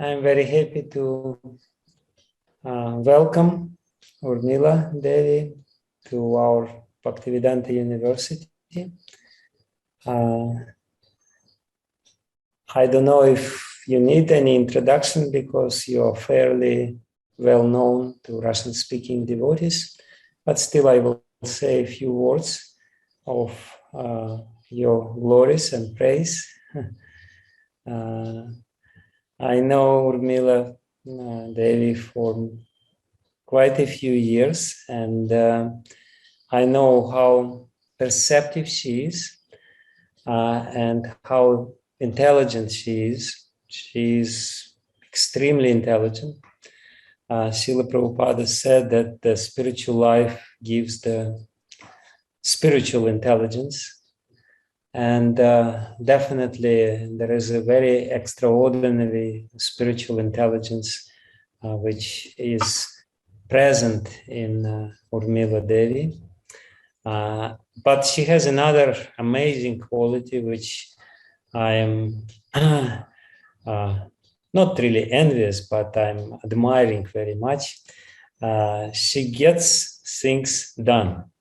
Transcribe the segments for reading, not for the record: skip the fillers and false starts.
I'm very happy to welcome Urmila Devi to our Bhaktivedanta University. I don't know if you need any introduction because you are fairly well known to Russian-speaking devotees, but still I will say a few words of your glories and praise. I know Urmila Devi for quite a few years, and I know how perceptive she is and how intelligent she is. She is extremely intelligent. Srila Prabhupada said that the spiritual life gives the spiritual intelligence. And definitely there is a very extraordinary spiritual intelligence which is present in Urmila Devi. But she has another amazing quality which I am not really envious, but I'm admiring very much. She gets things done.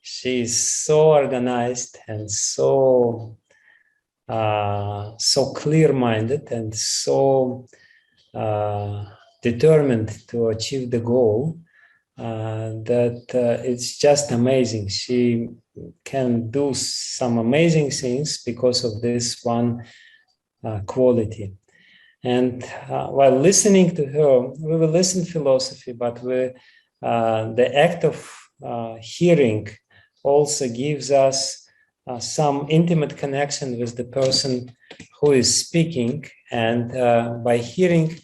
She is so organized and so clear-minded and so determined to achieve the goal that it's just amazing. She can do some amazing things because of this one quality. And while listening to her, we will listen philosophy, but the act of hearing also gives us some intimate connection with the person who is speaking. And by hearing,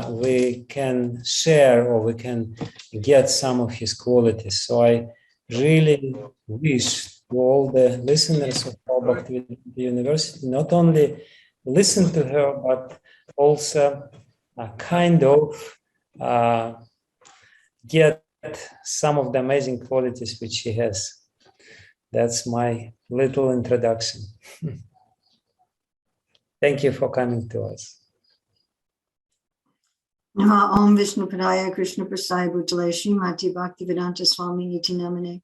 we can share or we can get some of his qualities. So I really wish to all the listeners of our Bhaktivedanta University not only listen to her, but also kind of get some of the amazing qualities which she has. That's my little introduction. Thank you for coming to us. Nama Om Vishnu Padaya Krishna Prasaya Bhutale Srimati Bhaktivedanta Swami Niti Namane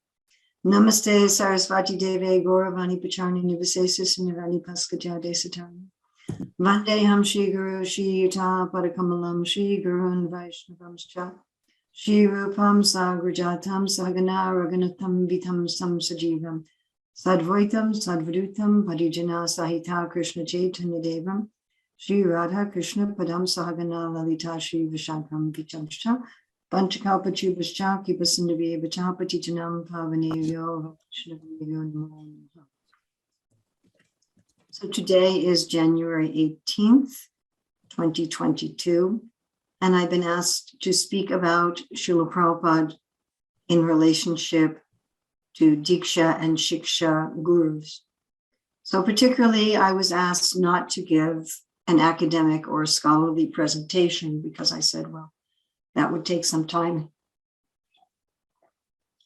Namaste Sarasvati Deve Gauravani Pacharni Nivasesa Nirani Paskaja Desatani Vandeham Shri Guru Shri Yuta Padakamalam Shri Gurun Vaishnavamscha Shri Rupam Sagrajatam Sagana Raganatham Vitam Sam Sajivam Sadvaitam Sadvadutam Parijana Sahita Krishna Chaitanya Devam Shri Radha Krishna Padam Sahagana Lalita Shri Vishakam Vichamscha Panchakalpa Chubascha Kipasindavi Vachapati Janam Pavanevyo Vaishnavyo Namo. So today is January 18th, 2022, and I've been asked to speak about Srila Prabhupada in relationship to Diksha and Shiksha gurus. So particularly, I was asked not to give an academic or scholarly presentation because I said, well, that would take some time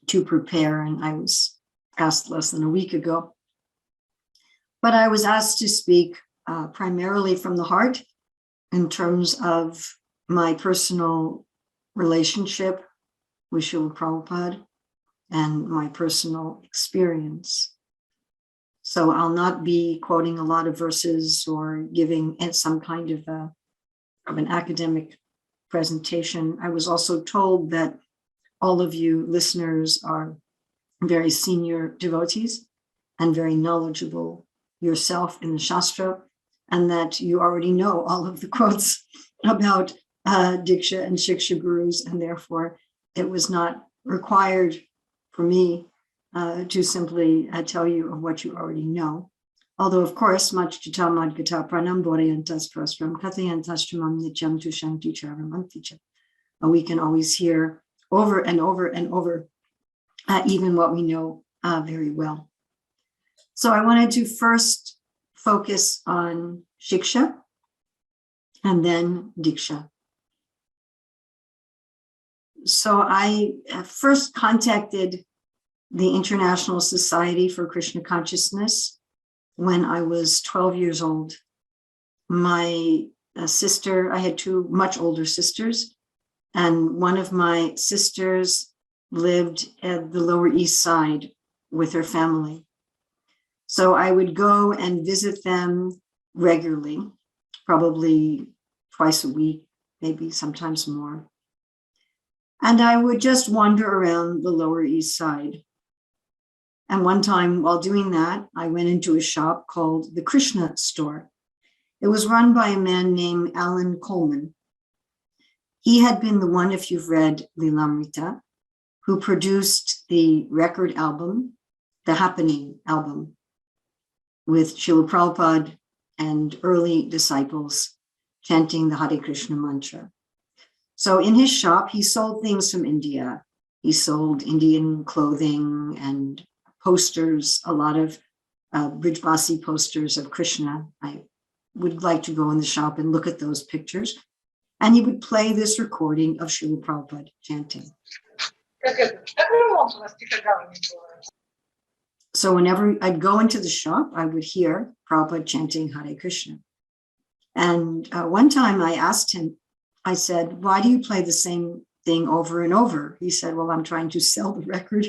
to prepare, and I was asked less than a week ago. But I was asked to speak primarily from the heart in terms of my personal relationship with Srila Prabhupada and my personal experience. So I'll not be quoting a lot of verses or giving some kind of an academic presentation. I was also told that all of you listeners are very senior devotees and very knowledgeable yourself in the Shastra, and that you already know all of the quotes about Diksha and Shiksha gurus, and therefore it was not required for me to simply tell you of what you already know. Although, of course, much to Talmud Gita Pranam Bodhayantas Prasram Kathayantas Tramam Nityam Tushanti Charamanticha. We can always hear over and over and over, even what we know very well. So I wanted to first focus on Shiksha and then Diksha. So I first contacted the International Society for Krishna Consciousness when I was 12 years old. My sister. I had two much older sisters, and one of my sisters lived at the Lower East Side with her family. So I would go and visit them regularly, probably twice a week, maybe sometimes more. And I would just wander around the Lower East Side. And one time while doing that, I went into a shop called the Krishna Store. It was run by a man named Alan Coleman. He had been the one, if you've read Lilamrita, who produced the record album, the Happening album, with Srila Prabhupada and early disciples chanting the Hare Krishna mantra. So in his shop, he sold things from India. He sold Indian clothing and posters, a lot of Brijbasi posters of Krishna. I would like to go in the shop and look at those pictures. And he would play this recording of Srila Prabhupada chanting. So whenever I'd go into the shop, I would hear Prabhupada chanting Hare Krishna. And one time I asked him, I said, why do you play the same thing over and over? He said, well, I'm trying to sell the record.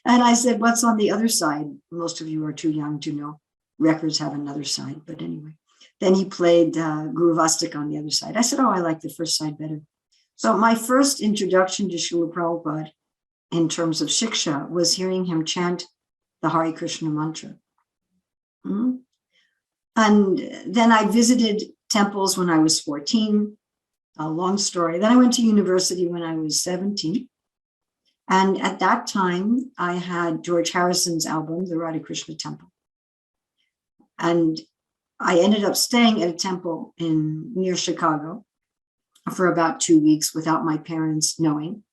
And I said, what's on the other side? Most of you are too young to know records have another side, but anyway. Then he played Guru Vastak on the other side. I said, oh, I like the first side better. So my first introduction to Srila Prabhupada in terms of Shiksha was hearing him chant the Hare Krishna mantra. And then I visited temples when I was 14, a long story. Then I went to university when I was 17. And at that time, I had George Harrison's album, The Radha Krishna Temple. And I ended up staying at a temple near Chicago for about 2 weeks without my parents knowing.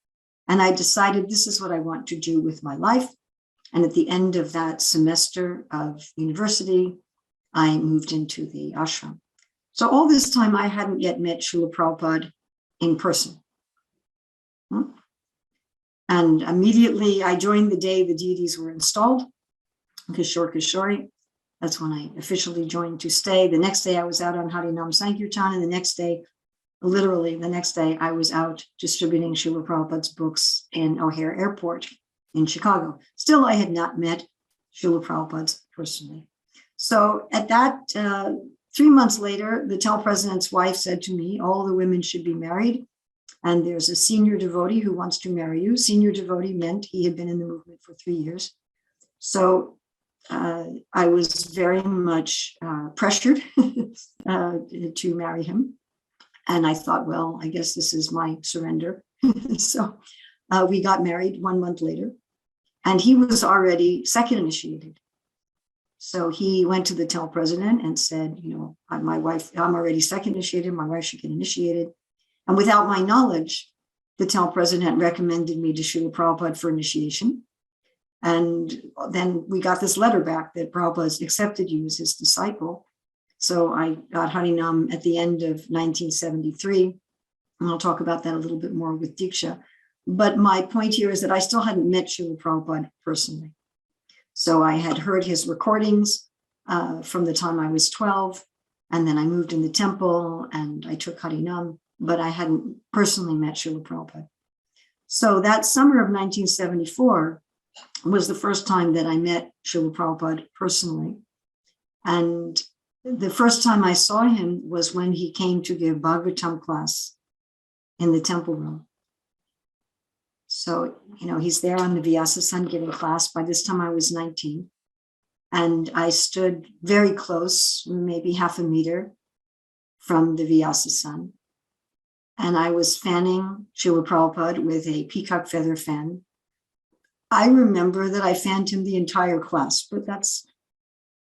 And I decided this is what I want to do with my life. And at the end of that semester of university, I moved into the ashram. So all this time, I hadn't yet met Srila Prabhupada in person. And immediately I joined the day the deities were installed, Kishore Kishori. That's when I officially joined to stay. The next day I was out on Harinam Sankirtan, and the next day, literally the next day, I was out distributing Srila Prabhupada's books in O'Hare Airport in Chicago. Still, I had not met Srila Prabhupada personally. So at that, 3 months later, the temple president's wife said to me, all the women should be married. And there's a senior devotee who wants to marry you. Senior devotee meant he had been in the movement for 3 years. So I was very much pressured to marry him. And I thought, well, I guess this is my surrender. So we got married 1 month later. And he was already second initiated. So he went to the temple president and said, you know, my wife, I'm already second initiated. My wife should get initiated. And without my knowledge, the temple president recommended me to Srila Prabhupada for initiation. And then we got this letter back that Prabhupada accepted you as his disciple. So I got Harinam at the end of 1973. And I'll talk about that a little bit more with Diksha. But my point here is that I still hadn't met Srila Prabhupada personally. So I had heard his recordings from the time I was 12. And then I moved in the temple and I took Harinam, but I hadn't personally met Srila Prabhupada. So that summer of 1974 was the first time that I met Srila Prabhupada personally. And the first time I saw him was when he came to give Bhagavatam class in the temple room. So, you know, he's there on the Vyasa-san giving class. By this time I was 19. And I stood very close, maybe half a meter from the Vyasa-san. And I was fanning Srila Prabhupada with a peacock feather fan. I remember that I fanned him the entire class, but that's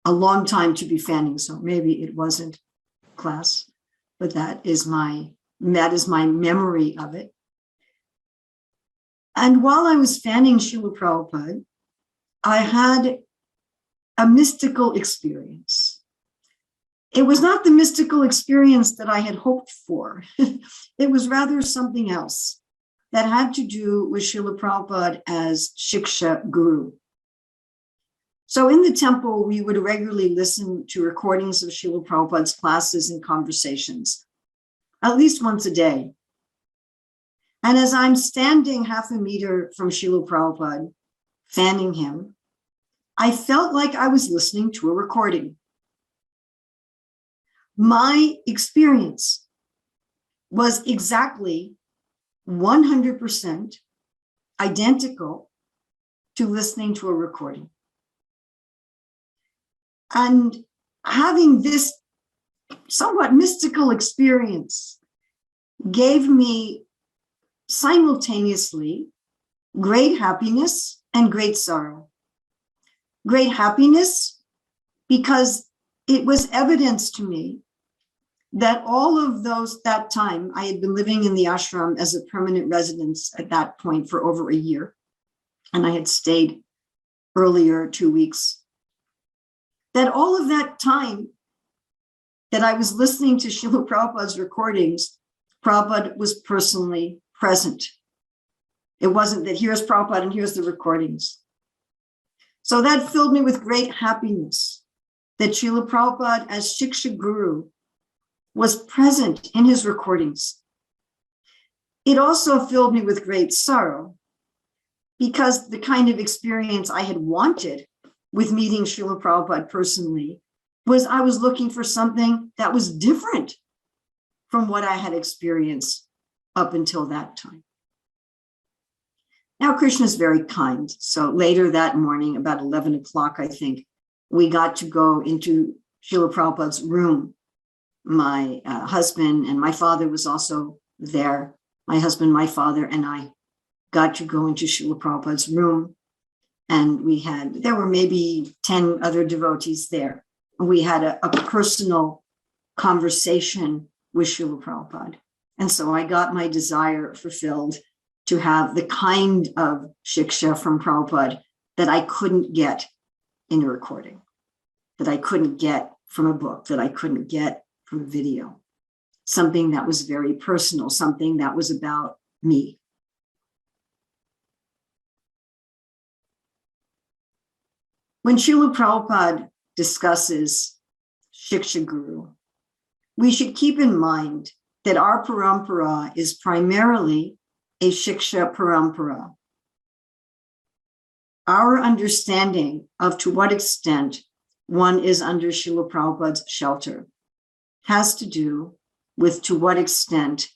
a long time to be fanning, so maybe it wasn't class, but that is my memory of it. And while I was fanning Srila Prabhupada, I had a mystical experience. It was not the mystical experience that I had hoped for. It was rather something else that had to do with Srila Prabhupada as Shiksha Guru. So in the temple, we would regularly listen to recordings of Srila Prabhupada's classes and conversations at least once a day. And as I'm standing half a meter from Srila Prabhupada, fanning him, I felt like I was listening to a recording. My experience was exactly 100% identical to listening to a recording. And having this somewhat mystical experience gave me simultaneously great happiness and great sorrow. Great happiness because it was evidence to me that all of that time, I had been living in the ashram as a permanent residence at that point for over a year. And I had stayed earlier 2 weeks. That all of that time that I was listening to Srila Prabhupada's recordings, Prabhupada was personally present. It wasn't that here's Prabhupada and here's the recordings. So that filled me with great happiness that Srila Prabhupada as Shiksha Guru was present in his recordings. It also filled me with great sorrow because the kind of experience I had wanted with meeting Srila Prabhupada personally was I was looking for something that was different from what I had experienced up until that time. Now, Krishna is very kind. So later that morning, about 11 o'clock, I think, we got to go into Srila Prabhupada's room. My husband and my father was also there. My husband, my father, and I got to go into Srila Prabhupada's room. And there were maybe 10 other devotees there. We had a personal conversation with Srila Prabhupada. And so I got my desire fulfilled to have the kind of shiksha from Prabhupada that I couldn't get in a recording, that I couldn't get from a book, that I couldn't get from a video. Something that was very personal, something that was about me. When Srila Prabhupada discusses Shiksha Guru, we should keep in mind that our parampara is primarily a Shiksha parampara. Our understanding of to what extent one is under Srila Prabhupada's shelter has to do with to what extent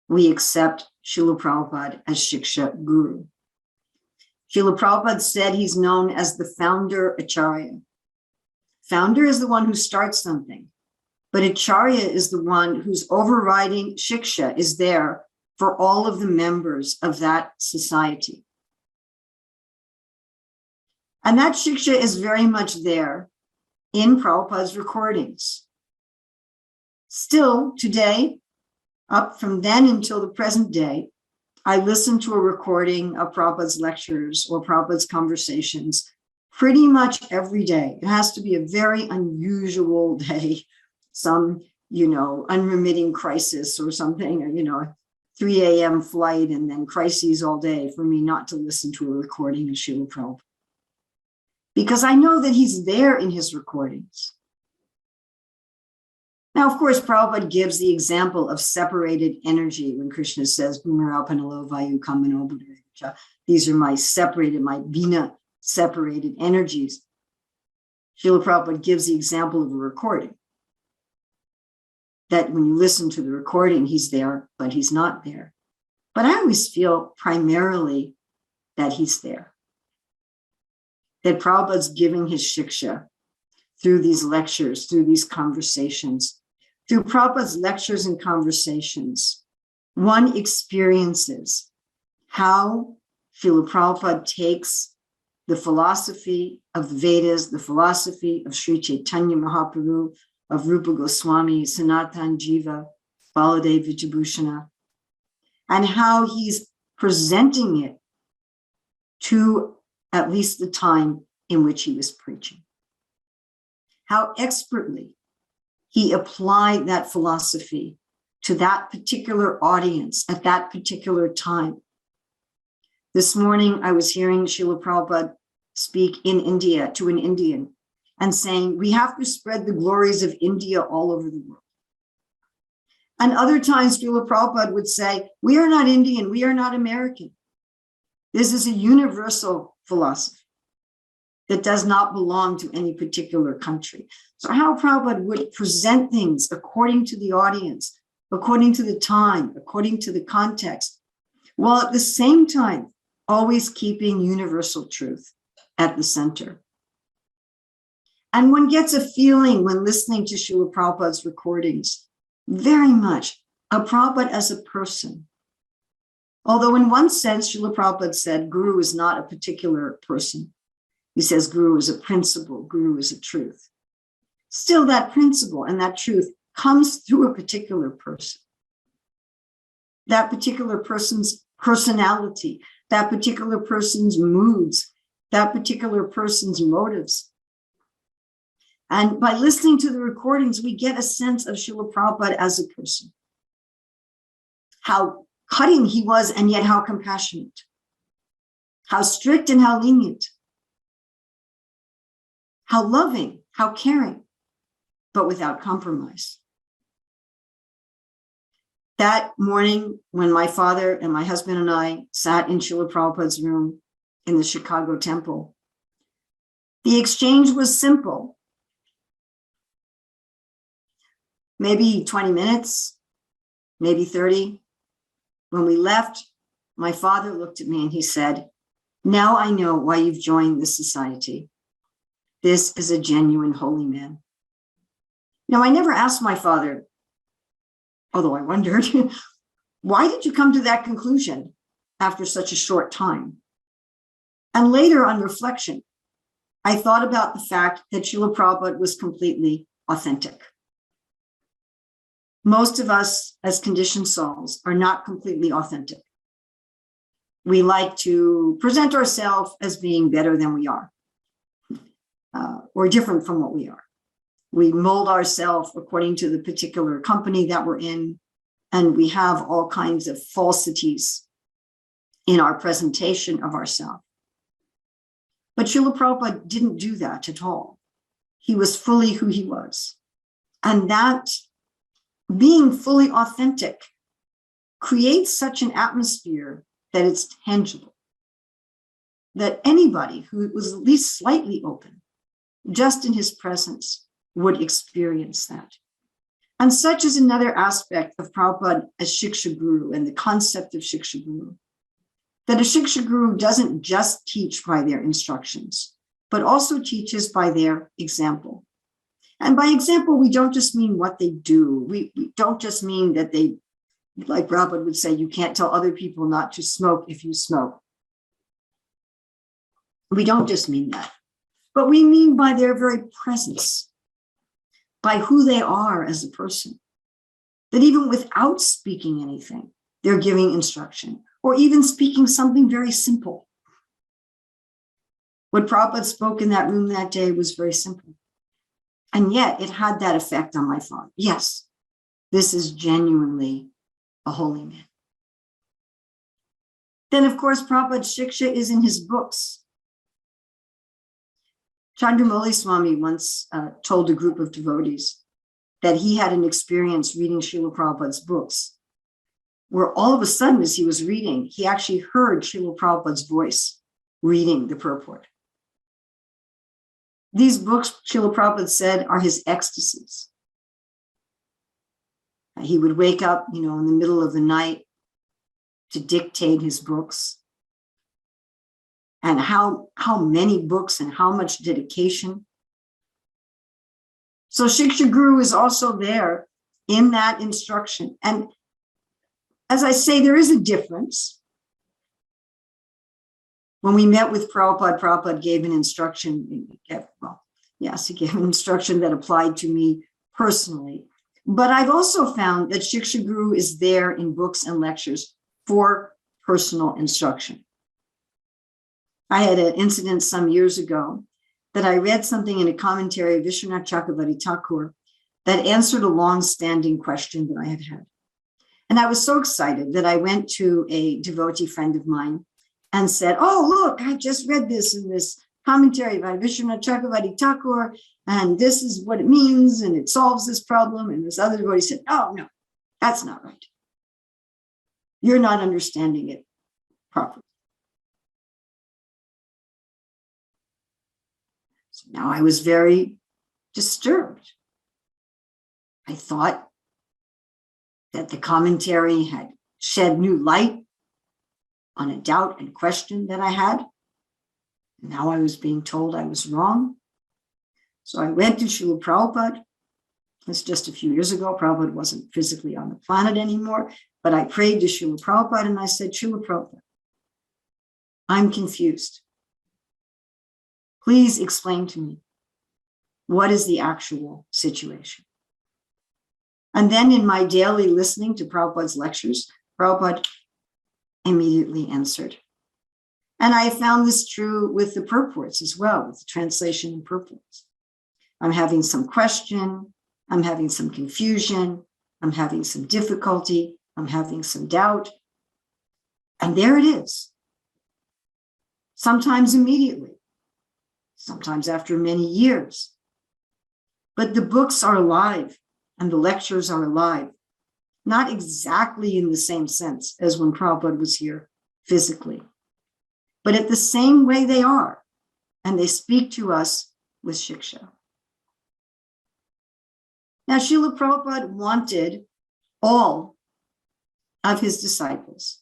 we accept Srila Prabhupada as Shiksha Guru. Srila Prabhupada said he's known as the founder Acharya. Founder is the one who starts something, but Acharya is the one whose overriding Shiksha is there for all of the members of that society. And that Shiksha is very much there in Prabhupada's recordings. Still, today, up from then until the present day, I listen to a recording of Prabhupada's lectures or Prabhupada's conversations pretty much every day. It has to be a very unusual day, some, unremitting crisis or something, 3 a.m. flight and then crises all day for me not to listen to a recording of Srila Prabhupada. Because I know that he's there in his recordings. Now, of course, Prabhupada gives the example of separated energy when Krishna says, Bhumiralpanalo Vayu Kamano Buddha. These are my bina separated energies. Srila Prabhupada gives the example of a recording. That when you listen to the recording, he's there, but he's not there. But I always feel primarily that he's there. That Prabhupada's giving his shiksha through these lectures, through these conversations. Through Prabhupada's lectures and conversations, one experiences how Srila Prabhupada takes the philosophy of the Vedas, the philosophy of Sri Chaitanya Mahaprabhu, of Rupa Goswami, Sanatan Jiva, Baladev Vijabhushana, and how he's presenting it to at least the time in which he was preaching. How expertly he applied that philosophy to that particular audience at that particular time. This morning, I was hearing Srila Prabhupada speak in India to an Indian and saying, we have to spread the glories of India all over the world. And other times, Srila Prabhupada would say, we are not Indian, we are not American. This is a universal philosophy that does not belong to any particular country. So how Prabhupada would present things according to the audience, according to the time, according to the context, while at the same time, always keeping universal truth at the center. And one gets a feeling when listening to Srila Prabhupada's recordings, very much of Prabhupada as a person. Although in one sense, Srila Prabhupada said Guru is not a particular person. He says Guru is a principle, Guru is a truth. Still, that principle and that truth comes through a particular person. That particular person's personality, that particular person's moods, that particular person's motives. And by listening to the recordings, we get a sense of Srila Prabhupada as a person. How cutting he was, and yet how compassionate. How strict and how lenient. How loving, how caring, but without compromise. That morning, when my father and my husband and I sat in Srila Prabhupada's room in the Chicago temple, the exchange was simple. Maybe 20 minutes, maybe 30. When we left, my father looked at me and he said, now I know why you've joined this society. This is a genuine holy man. Now, I never asked my father, although I wondered, why did you come to that conclusion after such a short time? And later on reflection, I thought about the fact that Srila Prabhupada was completely authentic. Most of us as conditioned souls are not completely authentic. We like to present ourselves as being better than we are, or different from what we are. We mold ourselves according to the particular company that we're in, and we have all kinds of falsities in our presentation of ourselves. But Srila Prabhupada didn't do that at all. He was fully who he was. And that being fully authentic creates such an atmosphere that it's tangible, that anybody who was at least slightly open, just in his presence, would experience that. And such is another aspect of Prabhupada as Shiksha Guru and the concept of Shiksha Guru, that a Shiksha Guru doesn't just teach by their instructions, but also teaches by their example. And by example, we don't just mean what they do. We don't just mean that they, like Prabhupada would say, you can't tell other people not to smoke if you smoke. We don't just mean that, but we mean by their very presence, by who they are as a person, that even without speaking anything, they're giving instruction, or even speaking something very simple. What Prabhupada spoke in that room that day was very simple. And yet it had that effect on my father. Yes, this is genuinely a holy man. Then, of course, Prabhupada's Shiksha is in his books. Chandramauli Swami once told a group of devotees that he had an experience reading Srila Prabhupada's books, where all of a sudden, as he was reading, he actually heard Srila Prabhupada's voice reading the purport. These books, Srila Prabhupada said, are his ecstasies. He would wake up, in the middle of the night to dictate his books. And how many books and how much dedication. So Shiksha Guru is also there in that instruction. And as I say, there is a difference. When we met with Prabhupada, Prabhupada gave an instruction. He gave an instruction that applied to me personally. But I've also found that Shiksha Guru is there in books and lectures for personal instruction. I had an incident some years ago that I read something in a commentary of Vishwanath Chakravarti Thakur that answered a long-standing question that I had had. And I was so excited that I went to a devotee friend of mine and said, oh, look, I just read this in this commentary by Vishwanath Chakravarti Thakur, and this is what it means, and it solves this problem. And this other devotee said, oh, no, That's not right. You're not understanding it properly. So now I was very disturbed. I thought that the commentary had shed new light on a doubt and question that I had. Now I was being told I was wrong. So I went to Srila Prabhupada. This just a few years ago. Prabhupada wasn't physically on the planet anymore, but I prayed to Srila Prabhupada and I said, Srila Prabhupada, I'm confused. Please explain to me, what is the actual situation? And then in my daily listening to Prabhupada's lectures, Prabhupada immediately answered. And I found this true with the purports as well, with the translation and purports. I'm having some question, I'm having some confusion, I'm having some difficulty, I'm having some doubt. And there it is. Sometimes immediately, sometimes after many years. But the books are alive and the lectures are alive, not exactly in the same sense as when Prabhupada was here physically, but at the same way they are, and they speak to us with Shiksha. Now, Srila Prabhupada wanted all of his disciples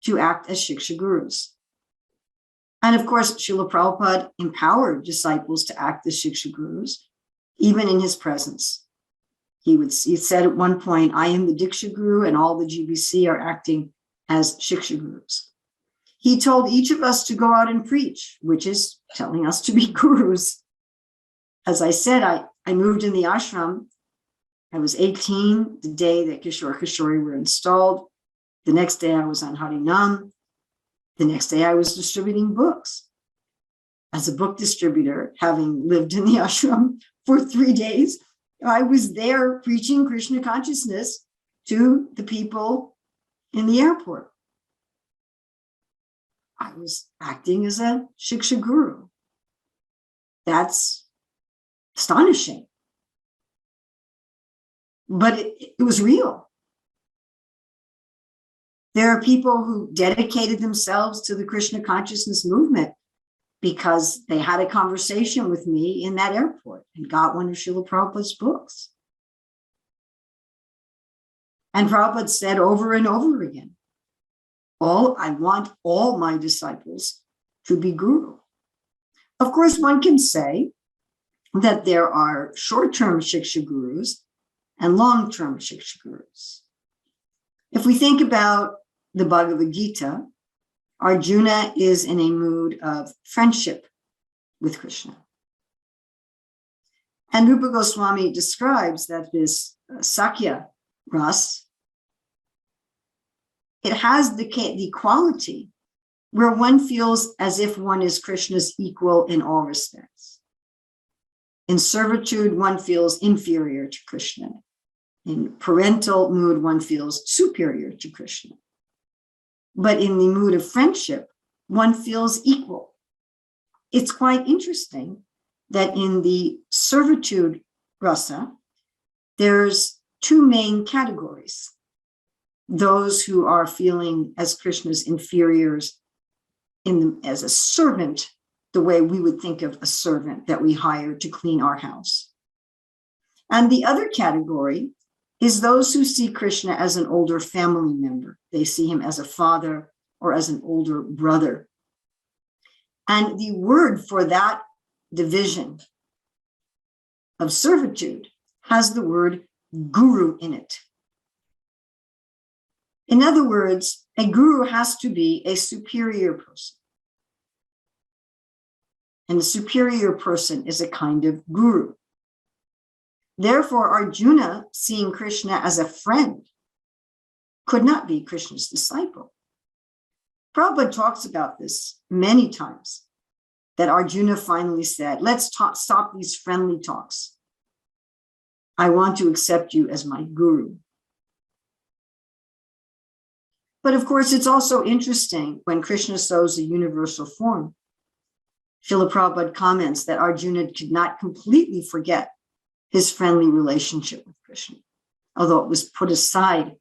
to act as Shiksha gurus. And of course, Srila Prabhupada empowered disciples to act as Shiksha gurus, even in his presence. He said at one point, I am the Diksha guru and all the GBC are acting as Shiksha gurus. He told each of us to go out and preach, which is telling us to be gurus. As I said, I moved in the ashram. I was 18 the day that Kishore Kishori were installed. The next day I was on Harinam. The next day I was distributing books. As a book distributor, having lived in the ashram for 3 days, I was there preaching Krishna consciousness to the people in the airport. I was acting as a Shiksha guru. That's astonishing. But it was real. There are people who dedicated themselves to the Krishna consciousness movement because they had a conversation with me in that airport and got one of Srila Prabhupada's books. And Prabhupada said over and over again, I want all my disciples to be guru. Of course, one can say that there are short-term Shiksha gurus and long-term Shiksha gurus. If we think about the Bhagavad Gita, Arjuna is in a mood of friendship with Krishna. And Rupa Goswami describes that this Sakya Ras, it has the quality where one feels as if one is Krishna's equal in all respects. In servitude, one feels inferior to Krishna. In parental mood, one feels superior to Krishna. But in the mood of friendship, one feels equal. It's quite interesting that in the servitude rasa, there's two main categories. Those who are feeling as Krishna's inferiors as a servant, the way we would think of a servant that we hire to clean our house. And the other category is those who see Krishna as an older family member. They see him as a father or as an older brother. And the word for that division of servitude has the word guru in it. In other words, a guru has to be a superior person. And a superior person is a kind of guru. Therefore, Arjuna, seeing Krishna as a friend, could not be Krishna's disciple. Prabhupada talks about this many times, that Arjuna finally said, let's stop these friendly talks. I want to accept you as my guru. But of course, it's also interesting when Krishna shows a universal form. Srila Prabhupada comments that Arjuna could not completely forget his friendly relationship with Krishna. although it was put aside,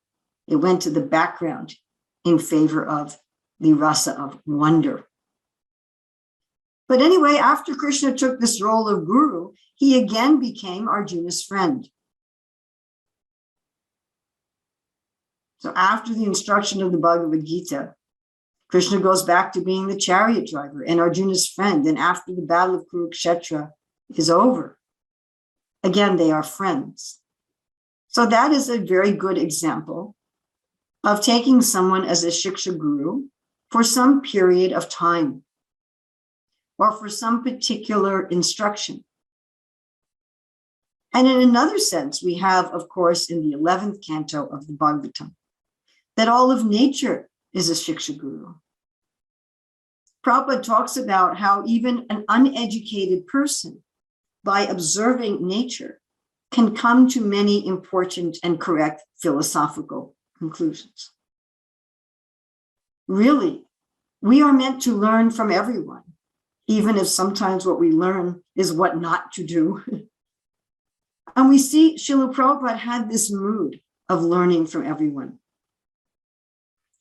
it went to the background in favor of the rasa of wonder. But anyway, after Krishna took this role of guru, he again became Arjuna's friend. So after the instruction of the Bhagavad Gita, Krishna goes back to being the chariot driver and Arjuna's friend. And after the battle of Kurukshetra is over, again, they are friends. So that is a very good example of taking someone as a Shiksha guru for some period of time or for some particular instruction. And in another sense, we have, of course, in the 11th canto of the Bhagavatam, that all of nature is a Shiksha guru. Prabhupada talks about how even an uneducated person, by observing nature, can come to many important and correct philosophical conclusions. Really, we are meant to learn from everyone, even if sometimes what we learn is what not to do. And we see Srila Prabhupada had this mood of learning from everyone.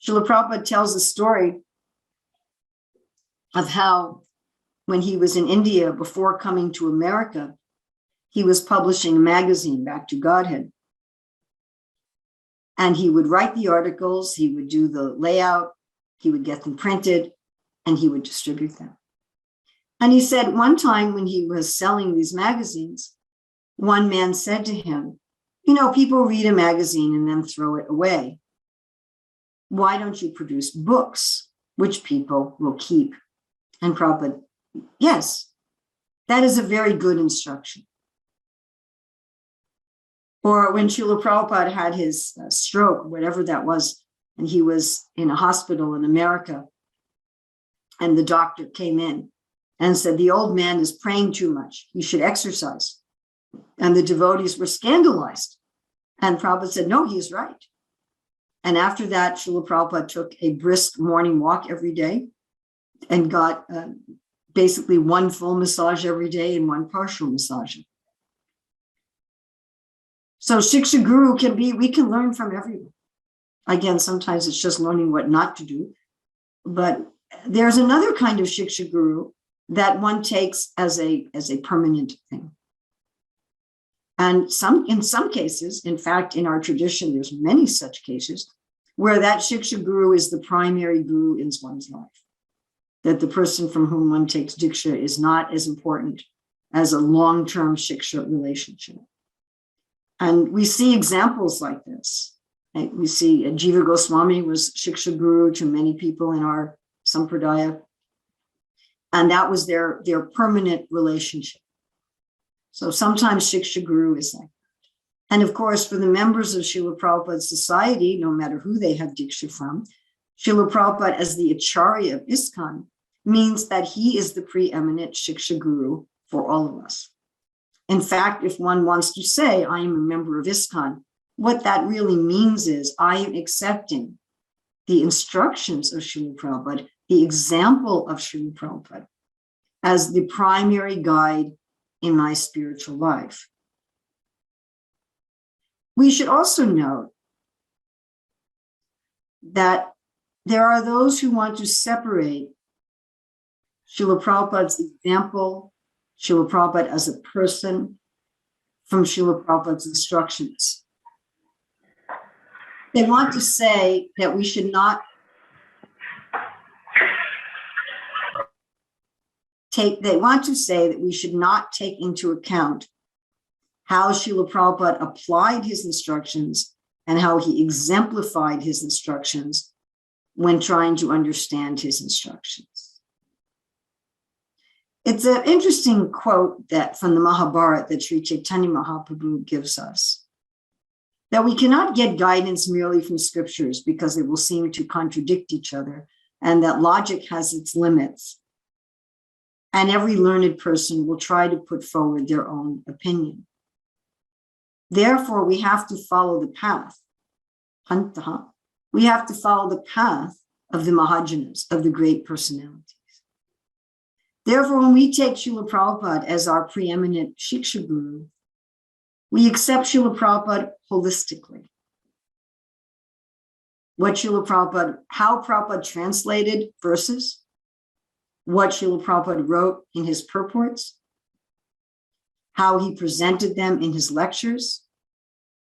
Srila Prabhupada tells a story of how when he was in India before coming to America, he was publishing a magazine, Back to Godhead. And he would write the articles, he would do the layout, he would get them printed, and he would distribute them. And he said one time when he was selling these magazines, one man said to him, you know, people read a magazine and then throw it away. Why don't you produce books which people will keep? And Prabhupada, yes, that is a very good instruction. Or when Srila Prabhupada had his stroke, whatever that was, and he was in a hospital in America, and the doctor came in and said, the old man is praying too much, he should exercise. And the devotees were scandalized. And Prabhupada said, no, he's right. And after that, Srila Prabhupada took a brisk morning walk every day and got basically one full massage every day and one partial massage. So Shiksha Guru can be, we can learn from everyone. Again, sometimes it's just learning what not to do. But there's another kind of Shiksha Guru that one takes as a permanent thing. And in some cases, in fact, in our tradition, there's many such cases where that Shiksha Guru is the primary guru in one's life. That the person from whom one takes Diksha is not as important as a long-term Shiksha relationship. And we see examples like this. Right? We see Jiva Goswami was Shiksha Guru to many people in our Sampradaya. And that was their permanent relationship. So sometimes Shiksha Guru is like that. And of course, for the members of Srila Prabhupada's society, no matter who they have Diksha from, Srila Prabhupada as the Acharya of ISKCON means that he is the preeminent Shiksha Guru for all of us. In fact, if one wants to say, I am a member of ISKCON, what that really means is I am accepting the instructions of Srila Prabhupada, the example of Srila Prabhupada, as the primary guide in my spiritual life. We should also note that there are those who want to separate Srila Prabhupada's example, Srila Prabhupada as a person, from Srila Prabhupada's instructions. They want to say that we should not take into account how Srila Prabhupada applied his instructions and how he exemplified his instructions when trying to understand his instructions. It's an interesting quote that from the Mahabharata that Sri Chaitanya Mahaprabhu gives us, that we cannot get guidance merely from scriptures because they will seem to contradict each other, and that logic has its limits. And every learned person will try to put forward their own opinion. Therefore, we have to follow the path. We have to follow the path of the Mahajanas, of the great personalities. Therefore, when we take Srila Prabhupada as our preeminent Shiksha Guru, We accept Srila Prabhupada holistically. What Srila Prabhupada, how Prabhupada translated verses, what Srila Prabhupada wrote in his purports, how he presented them in his lectures,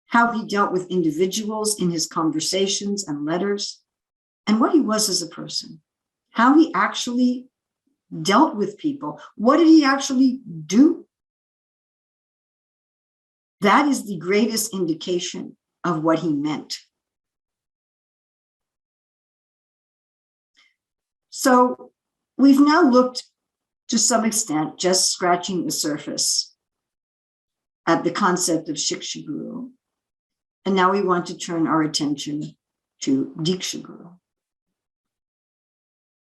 how he dealt with individuals in his conversations and letters, and what he was as a person, how he actually dealt with people. What did he actually do? That is the greatest indication of what he meant. So we've now looked to some extent, just scratching the surface at the concept of Shiksha Guru. And now we want to turn our attention to Diksha Guru.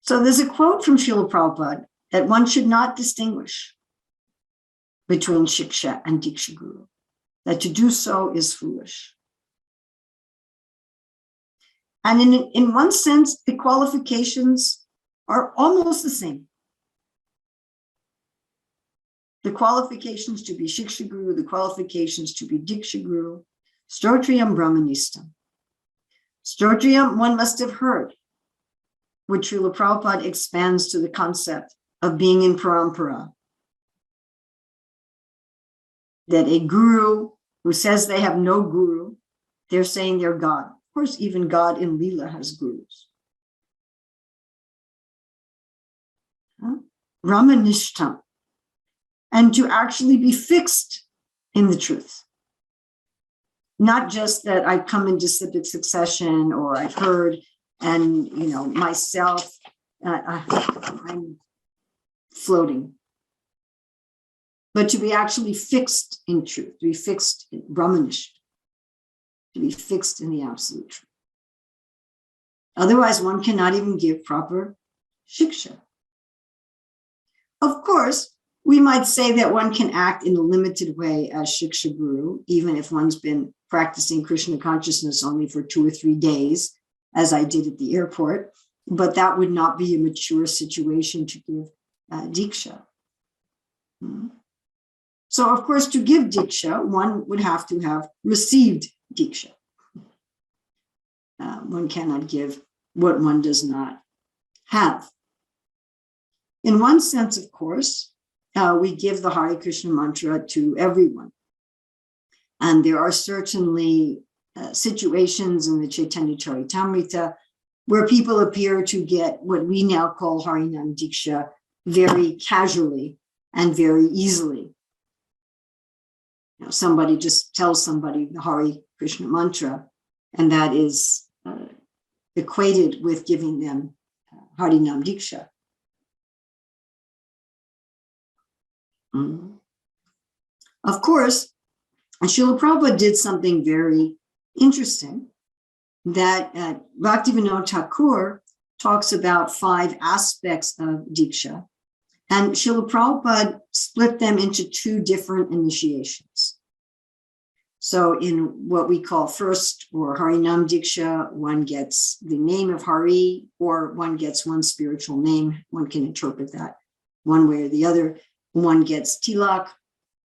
So there's a quote from Srila Prabhupada that one should not distinguish between Shiksha and Diksha Guru, that to do so is foolish. And in one sense, the qualifications are almost the same. The qualifications to be Shiksha Guru, the qualifications to be Diksha Guru, Stotriyam Brahmanistam. Stotriyam, one must have heard, which Srila Prabhupada expands to the concept of being in parampara. That a guru who says they have no guru, they're saying they're God. Of course, even God in Leela has gurus. Ramanishtam. And to actually be fixed in the truth. Not just that I've come in disciplic succession or I've heard and, myself, I'm floating. But to be actually fixed in truth, to be fixed in Brahmanish, to be fixed in the absolute truth. Otherwise, one cannot even give proper shiksha. Of course, we might say that one can act in a limited way as Shiksha Guru, even if one's been practicing Krishna consciousness only for 2 or 3 days, as I did at the airport, but that would not be a mature situation to give Diksha. So, of course, to give Diksha, one would have to have received Diksha. One cannot give what one does not have. In one sense, of course, we give the Hare Krishna mantra to everyone. And there are certainly situations in the Chaitanya Charitamrita where people appear to get what we now call Harinam Diksha very casually and very easily. Somebody just tells somebody the Hare Krishna mantra, and that is equated with giving them Harinam Diksha. Of course, Srila Prabhupada did something very interesting that Bhaktivinoda Thakur talks about 5 aspects of Diksha, and Srila Prabhupada split them into 2 different initiations. So in what we call first or Harinam Diksha, one gets the name of Hari, or one gets one spiritual name. One can interpret that one way or the other. One gets tilak,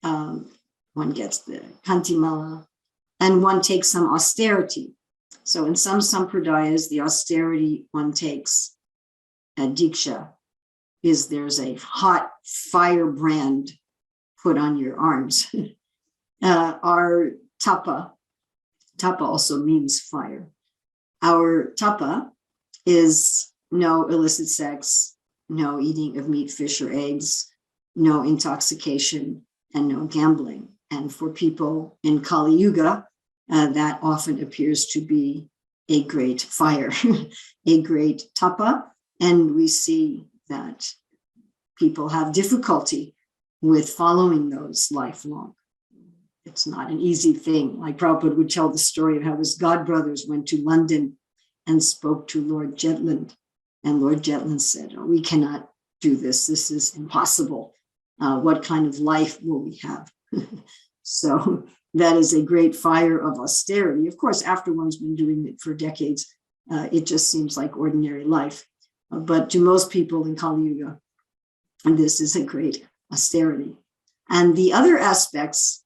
one gets the kantimala, and one takes some austerity. So in some sampradayas, the austerity one takes at Diksha is there's a hot firebrand put on your arms. Our tapa also means fire. Our tapa is no illicit sex, no eating of meat, fish, or eggs, no intoxication, and no gambling. And for people in Kali Yuga, that often appears to be a great fire, a great tapa. And we see that people have difficulty with following those lifelong. It's not an easy thing. Like Prabhupada would tell the story of how his godbrothers went to London and spoke to Lord Jetland. And Lord Jetland said, "Oh, we cannot do this. This is impossible. What kind of life will we have?" So that is a great fire of austerity. Of course, after one's been doing it for decades, it just seems like ordinary life. But to most people in Kali Yuga, this is a great austerity. And the other aspects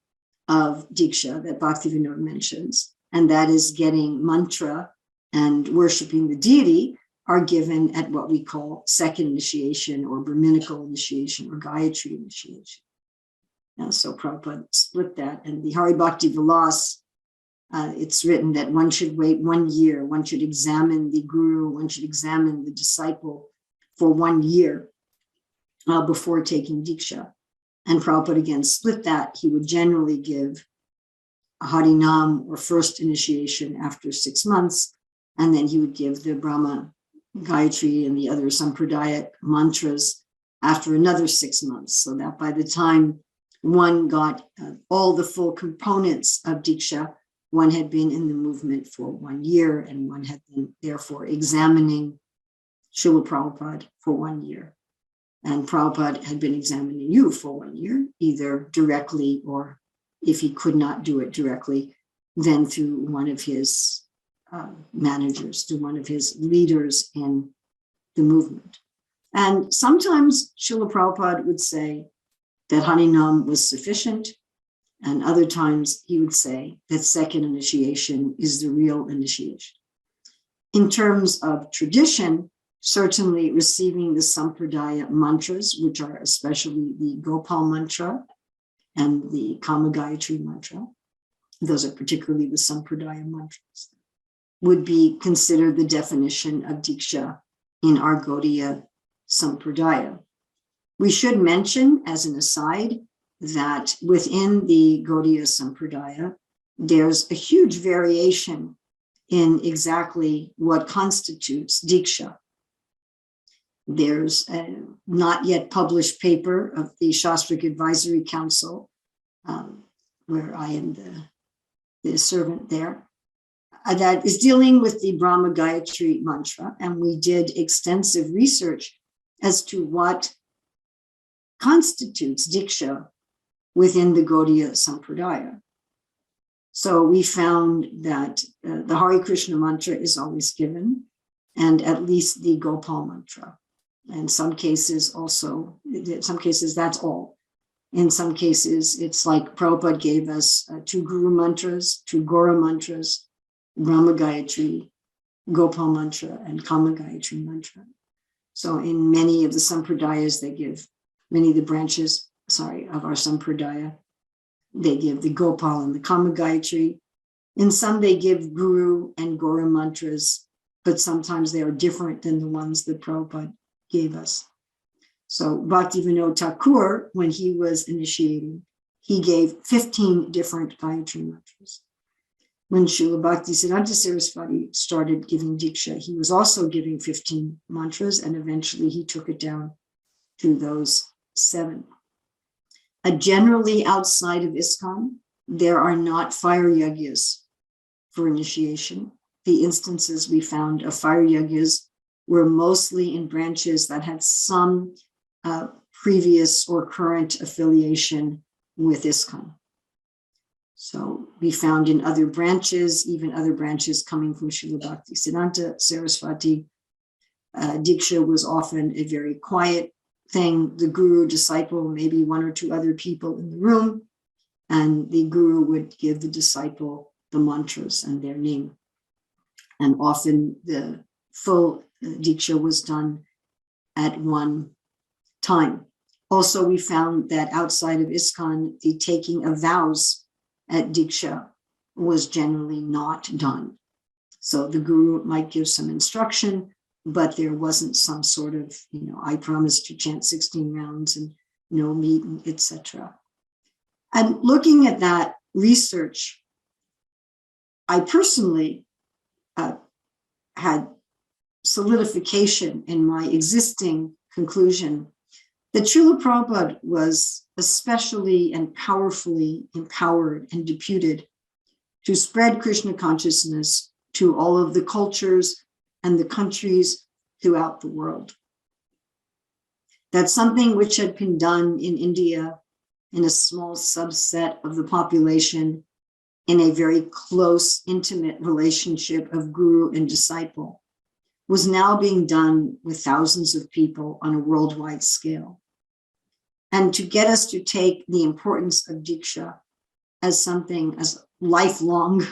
of Diksha that Bhaktivinoda mentions, and that is getting mantra and worshiping the deity are given at what we call second initiation or Brahminical initiation or Gayatri initiation. So Prabhupada split that, and the Hari Bhakti Vilas, it's written that one should wait 1 year, one should examine the guru, one should examine the disciple for 1 year before taking Diksha. And Prabhupada again split that. He would generally give a Harinam or first initiation after 6 months, and then he would give the Brahma, Gayatri, and the other Sampradaya mantras after another 6 months, so that by the time one got all the full components of Diksha, one had been in the movement for 1 year, and one had been therefore examining Srila Prabhupada for 1 year. And Prabhupada had been examining you for 1 year, either directly or if he could not do it directly, then through one of his managers, through one of his leaders in the movement. And sometimes Srila Prabhupada would say that Harinam was sufficient, and other times he would say that second initiation is the real initiation. In terms of tradition, certainly receiving the Sampradaya mantras, which are especially the Gopal mantra and the Kama Gayatri mantra, those are particularly the Sampradaya mantras, would be considered the definition of Diksha in our Gaudiya Sampradaya. We should mention, as an aside, that within the Gaudiya Sampradaya, there's a huge variation in exactly what constitutes Diksha. There's a not yet published paper of the Shastric Advisory Council, where I am the servant there, that is dealing with the Brahma Gayatri mantra. And we did extensive research as to what constitutes Diksha within the Gaudiya Sampradaya. So we found that the Hare Krishna mantra is always given, and at least the Gopal mantra. In some cases also, in some cases that's all. In some cases, it's like Prabhupada gave us 2 Guru mantras, 2 Gora mantras, Brahma Gayatri, Gopal mantra, and Kama Gayatri mantra. So in many of the Sampradayas, they give, many of the branches, of our Sampradaya, they give the Gopal and the Kama Gayatri. In some, they give Guru and Gora mantras, but sometimes they are different than the ones that Prabhupada gave us. So Bhaktivinoda Thakur, when he was initiating, he gave 15 different Gayatri mantras. When Srila Bhaktisiddhanta Saraswati started giving Diksha, he was also giving 15 mantras, and eventually he took it down to those 7. Generally outside of ISKCON, there are not fire yagyas for initiation. The instances we found of fire yagyas were mostly in branches that had some previous or current affiliation with ISKCON. So we found in other branches, even other branches coming from Srila Bhaktisiddhanta Saraswati, Diksha was often a very quiet thing. The guru, disciple, maybe 1 or 2 other people in the room, and the guru would give the disciple the mantras and their name. And often the full Diksha was done at one time. Also, we found that outside of ISKCON, the taking of vows at Diksha was generally not done. So the guru might give some instruction, but there wasn't some sort of, I promise to chant 16 rounds and no meeting, etc. And looking at that research, I personally had solidification in my existing conclusion that Srila Prabhupada was especially and powerfully empowered and deputed to spread Krishna consciousness to all of the cultures and the countries throughout the world. That's something which had been done in India in a small subset of the population in a very close, intimate relationship of guru and disciple, was now being done with thousands of people on a worldwide scale. And to get us to take the importance of Diksha as something as lifelong.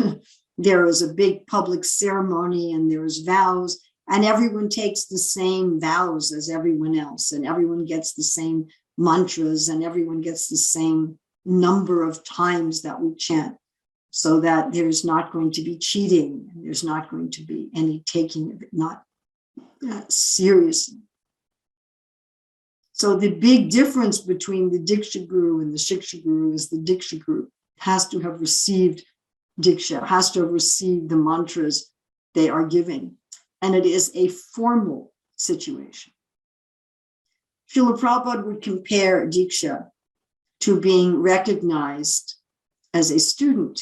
There is a big public ceremony and there's vows, and everyone takes the same vows as everyone else, and everyone gets the same mantras, and everyone gets the same number of times that we chant, so that there's not going to be cheating, and there's not going to be any taking of it not seriously. So the big difference between the Diksha Guru and the Shiksha Guru is the Diksha Guru has to have received Diksha, has to have received the mantras they are giving. And it is a formal situation. Srila Prabhupada would compare Diksha to being recognized as a student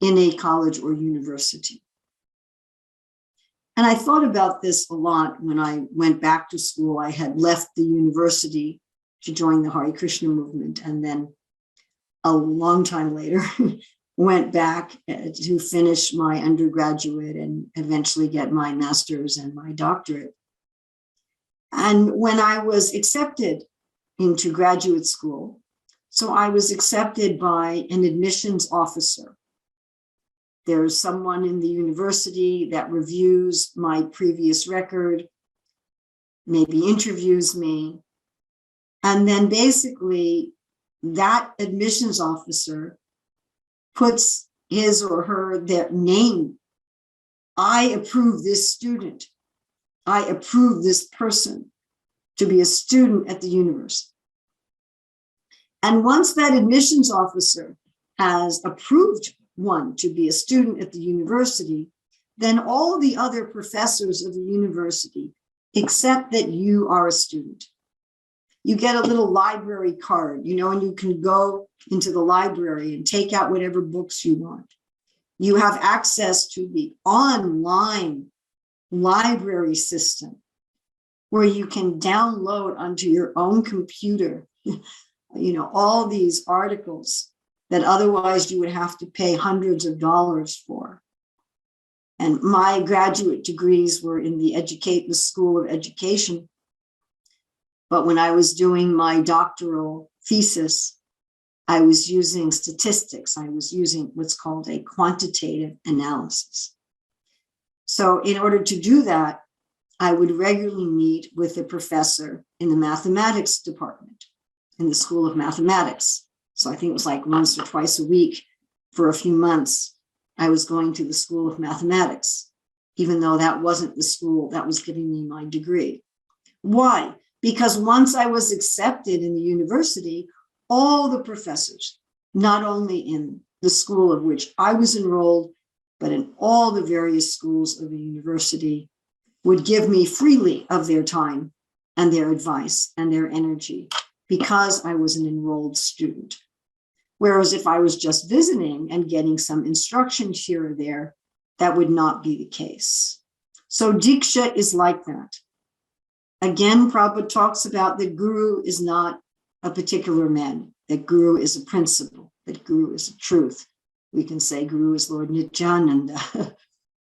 in a college or university. And I thought about this a lot when I went back to school. I had left the university to join the Hare Krishna movement, and then a long time later went back to finish my undergraduate and eventually get my master's and my doctorate. And when I was accepted into graduate school, so I was accepted by an admissions officer. There's someone in the university that reviews my previous record, maybe interviews me. And then basically that admissions officer puts his or their name. I approve this student. I approve this person to be a student at the university. And once that admissions officer has approved one to be a student at the university, then all the other professors of the university accept that you are a student. You get a little library card, and you can go into the library and take out whatever books you want. You have access to the online library system where you can download onto your own computer, all these articles that otherwise you would have to pay hundreds of dollars for. And my graduate degrees were in the School of Education. But when I was doing my doctoral thesis, I was using statistics. I was using what's called a quantitative analysis. So in order to do that, I would regularly meet with a professor in the mathematics department, in the School of Mathematics. So I think it was like once or twice a week for a few months, I was going to the School of Mathematics, even though that wasn't the school that was giving me my degree. Why? Because once I was accepted in the university, all the professors, not only in the school of which I was enrolled, but in all the various schools of the university, would give me freely of their time and their advice and their energy because I was an enrolled student. Whereas if I was just visiting and getting some instruction here or there, that would not be the case. So Diksha is like that. Again, Prabhupada talks about that Guru is not a particular man, that Guru is a principle, that Guru is a truth. We can say Guru is Lord Nityananda.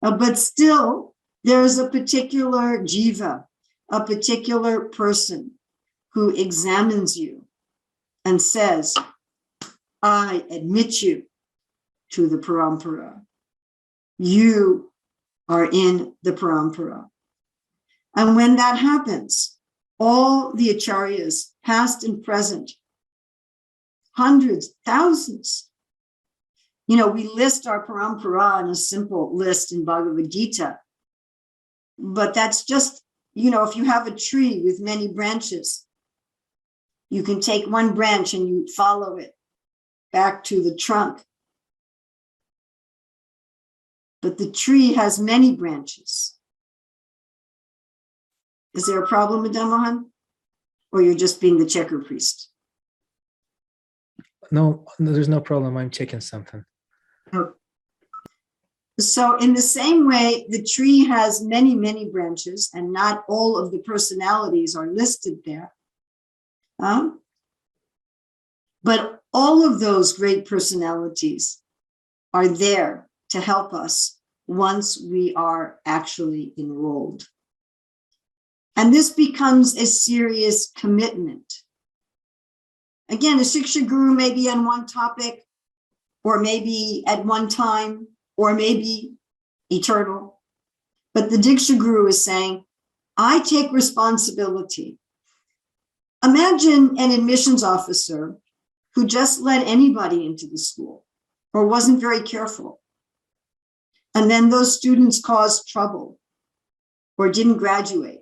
But still, there's a particular jiva, a particular person who examines you and says, I admit you to the parampara. You are in the parampara. And when that happens, all the acharyas, past and present, hundreds, thousands, we list our parampara in a simple list in Bhagavad Gita. But that's just, if you have a tree with many branches, you can take one branch and you follow it back to the trunk. But the tree has many branches. Is there a problem, Madam Mohan? Or you're just being the checker priest? No, there's no problem. I'm checking something. Oh. So in the same way, the tree has many, many branches, and not all of the personalities are listed there. But all of those great personalities are there to help us once we are actually enrolled. And this becomes a serious commitment. Again, a Shiksha Guru may be on one topic, or maybe at one time, or maybe eternal. But the Diksha Guru is saying, I take responsibility. Imagine an admissions officer who just let anybody into the school or wasn't very careful. And then those students caused trouble or didn't graduate.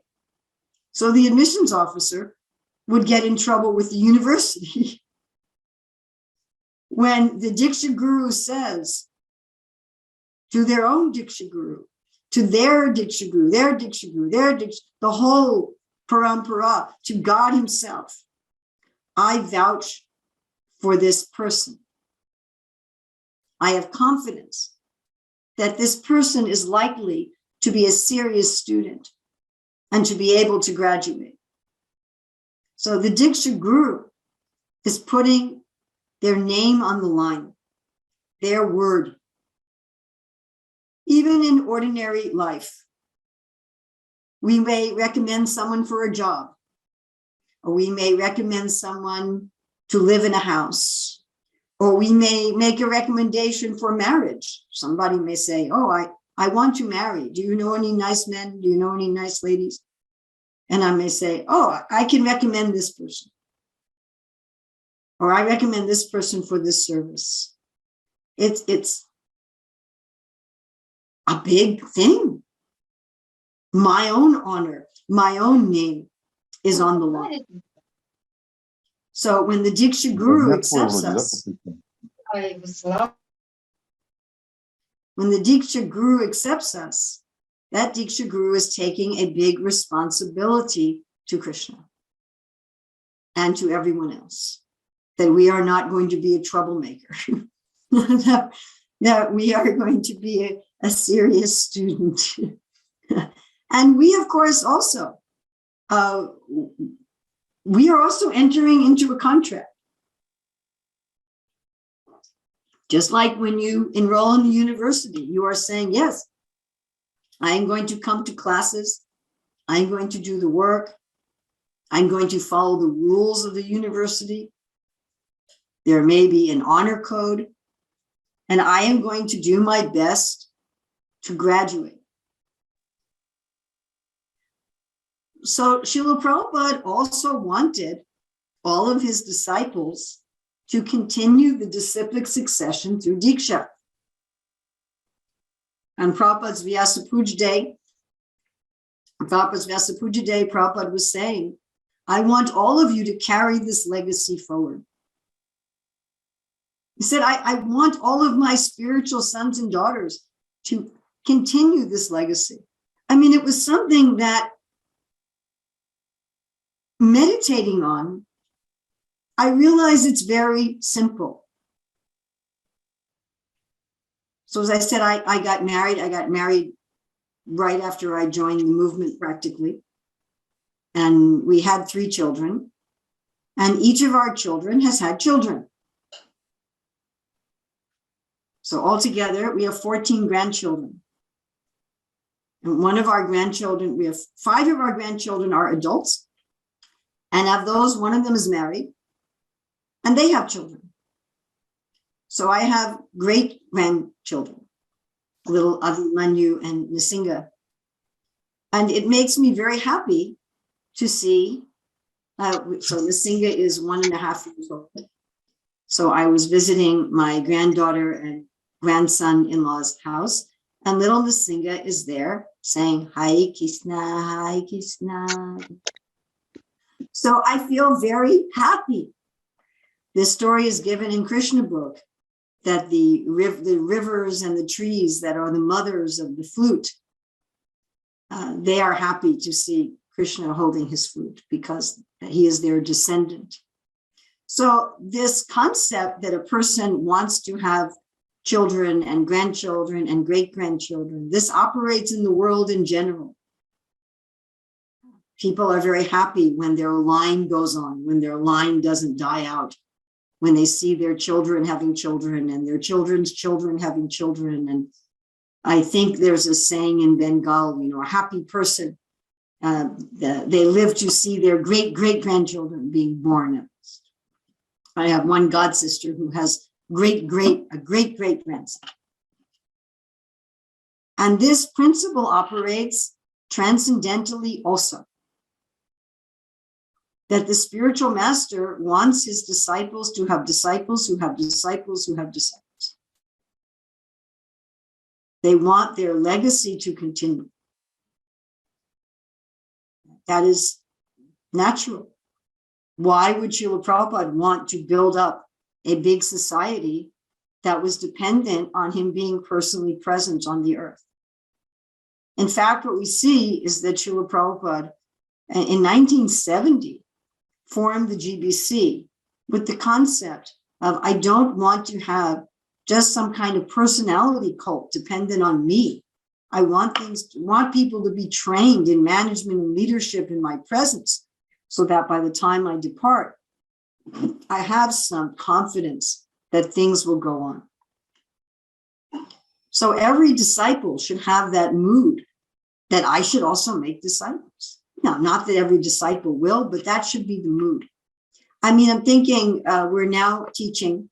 So the admissions officer would get in trouble with the university. When the Diksha Guru says to their own Diksha Guru, to their Diksha Guru, their Diksha Guru, their Diksha, the whole parampara, to God himself, I vouch for this person. I have confidence that this person is likely to be a serious student and to be able to graduate. So the Diksha Guru is putting their name on the line, their word. Even in ordinary life, we may recommend someone for a job, or we may recommend someone to live in a house, or we may make a recommendation for marriage. Somebody may say, oh, I want to marry. Do you know any nice men? Do you know any nice ladies? And I may say, oh, I can recommend this person. Or I recommend this person for this service. It's a big thing. My own honor, my own name is on the line. So when the Diksha Guru accepts us, when the Diksha Guru accepts us, that Diksha Guru is taking a big responsibility to Krishna and to everyone else, that we are not going to be a troublemaker, that we are going to be a serious student. And we, of course, also, we are also entering into a contract. Just like when you enroll in the university, you are saying, yes, I am going to come to classes. I'm going to do the work. I'm going to follow the rules of the university. There may be an honor code, and I am going to do my best to graduate. So Srila Prabhupada also wanted all of his disciples to continue the disciplic succession through Diksha. On Prabhupada's Vyasa Puja Day, Prabhupada was saying, I want all of you to carry this legacy forward. He said, I want all of my spiritual sons and daughters to continue this legacy. I mean, it was something that meditating on, I realize it's very simple. So as I said, I got married right after I joined the movement practically. And we had 3 children. And each of our children has had children. So altogether, we have 14 grandchildren. And one of our grandchildren, we have 5 of our grandchildren are adults. And of those, one of them is married. And they have children. So I have great grandchildren, little Abhimanyu and Nisinga. And it makes me very happy to see, so Nisinga is 1.5 years old. So I was visiting my granddaughter and grandson-in-law's house, and little Nisinga is there saying, Hi Krishna, Hi Krishna. So I feel very happy. This story is given in Krishna book, that the rivers and the trees that are the mothers of the flute, they are happy to see Krishna holding his flute because he is their descendant. So this concept that a person wants to have children and grandchildren and great-grandchildren, this operates in the world in general. People are very happy when their line goes on, when their line doesn't die out, when they see their children having children and their children's children having children. And I think there's a saying in Bengal, a happy person, they live to see their great-great-grandchildren being born. I have one god sister who has great-great-grandson. And this principle operates transcendentally also. That the spiritual master wants his disciples to have disciples who have disciples who have disciples. They want their legacy to continue. That is natural. Why would Srila Prabhupada want to build up a big society that was dependent on him being personally present on the earth? In fact, what we see is that Srila Prabhupada in 1970 formed the GBC with the concept of, I don't want to have just some kind of personality cult dependent on me. I want people to be trained in management and leadership in my presence, so that by the time I depart, I have some confidence that things will go on. So every disciple should have that mood that I should also make disciples. Now, not that every disciple will, but that should be the mood. I mean, I'm thinking we're now teaching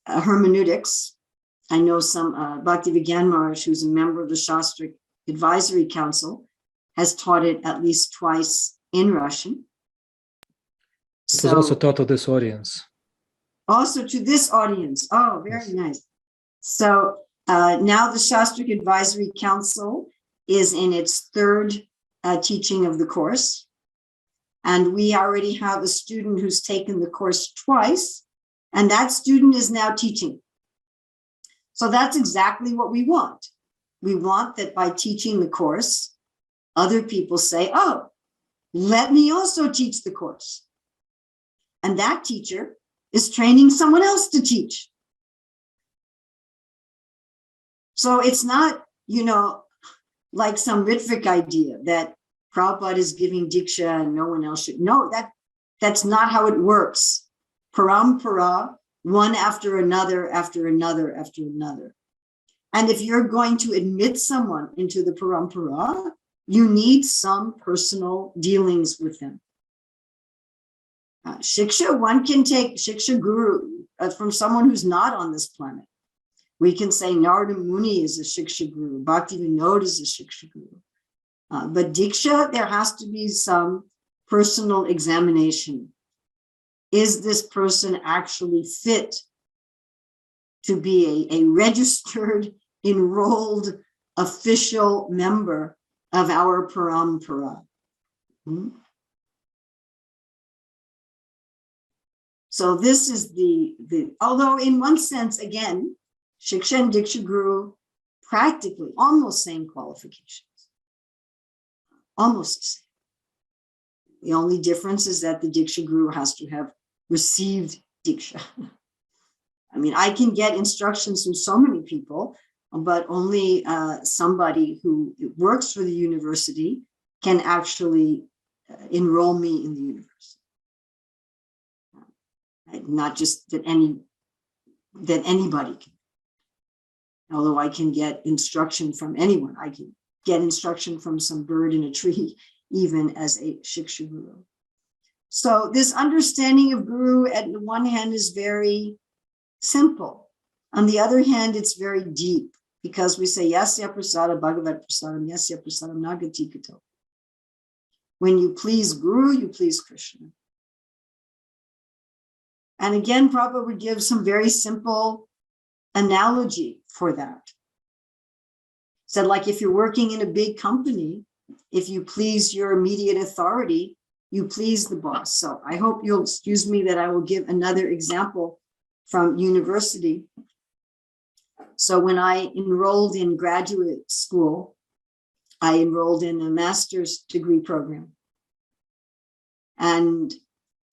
hermeneutics. I know some Bhaktivedanta Maharaj, who's a member of the Shastric Advisory Council, has taught it at least twice in Russian. It is also taught to this audience. Also to this audience. Oh, very nice. So now the Shastric Advisory Council is in its third teaching of the course. And we already have a student who's taken the course twice, and that student is now teaching. So that's exactly what we want. We want that by teaching the course, other people say, oh, let me also teach the course. And that teacher is training someone else to teach. So it's not, like some Ritvik idea that Prabhupada is giving Diksha and no one else should. No, that's not how it works. Parampara, one after another, after another, after another. And if you're going to admit someone into the parampara, you need some personal dealings with them. Shiksha, one can take Shiksha Guru from someone who's not on this planet. We can say Narada Muni is a Shiksha Guru, Bhaktivinoda is a Shiksha Guru. But Diksha, there has to be some personal examination. Is this person actually fit to be a registered, enrolled, official member of our parampara? So this is although in one sense, again, Shiksha and Diksha Guru practically almost same qualifications. Almost the same. The only difference is that the Diksha Guru has to have received Diksha. I mean, I can get instructions from so many people, but only somebody who works for the university can actually enroll me in the university. Not just that anybody can. Although I can get instruction from anyone, I can get instruction from some bird in a tree, even as a Shiksha Guru. So this understanding of Guru at the one hand is very simple. On the other hand, it's very deep, because we say, Yasya Prasada Bhagavat Prasadam, Yasya Prasadam Nagati Kato. When you please Guru, you please Krishna. And again, Prabhupada would give some very simple analogy for that. Said, like if you're working in a big company, if you please your immediate authority, you please the boss. So I hope you'll excuse me that I will give another example from university. So when I enrolled in graduate school, I enrolled in a master's degree program. And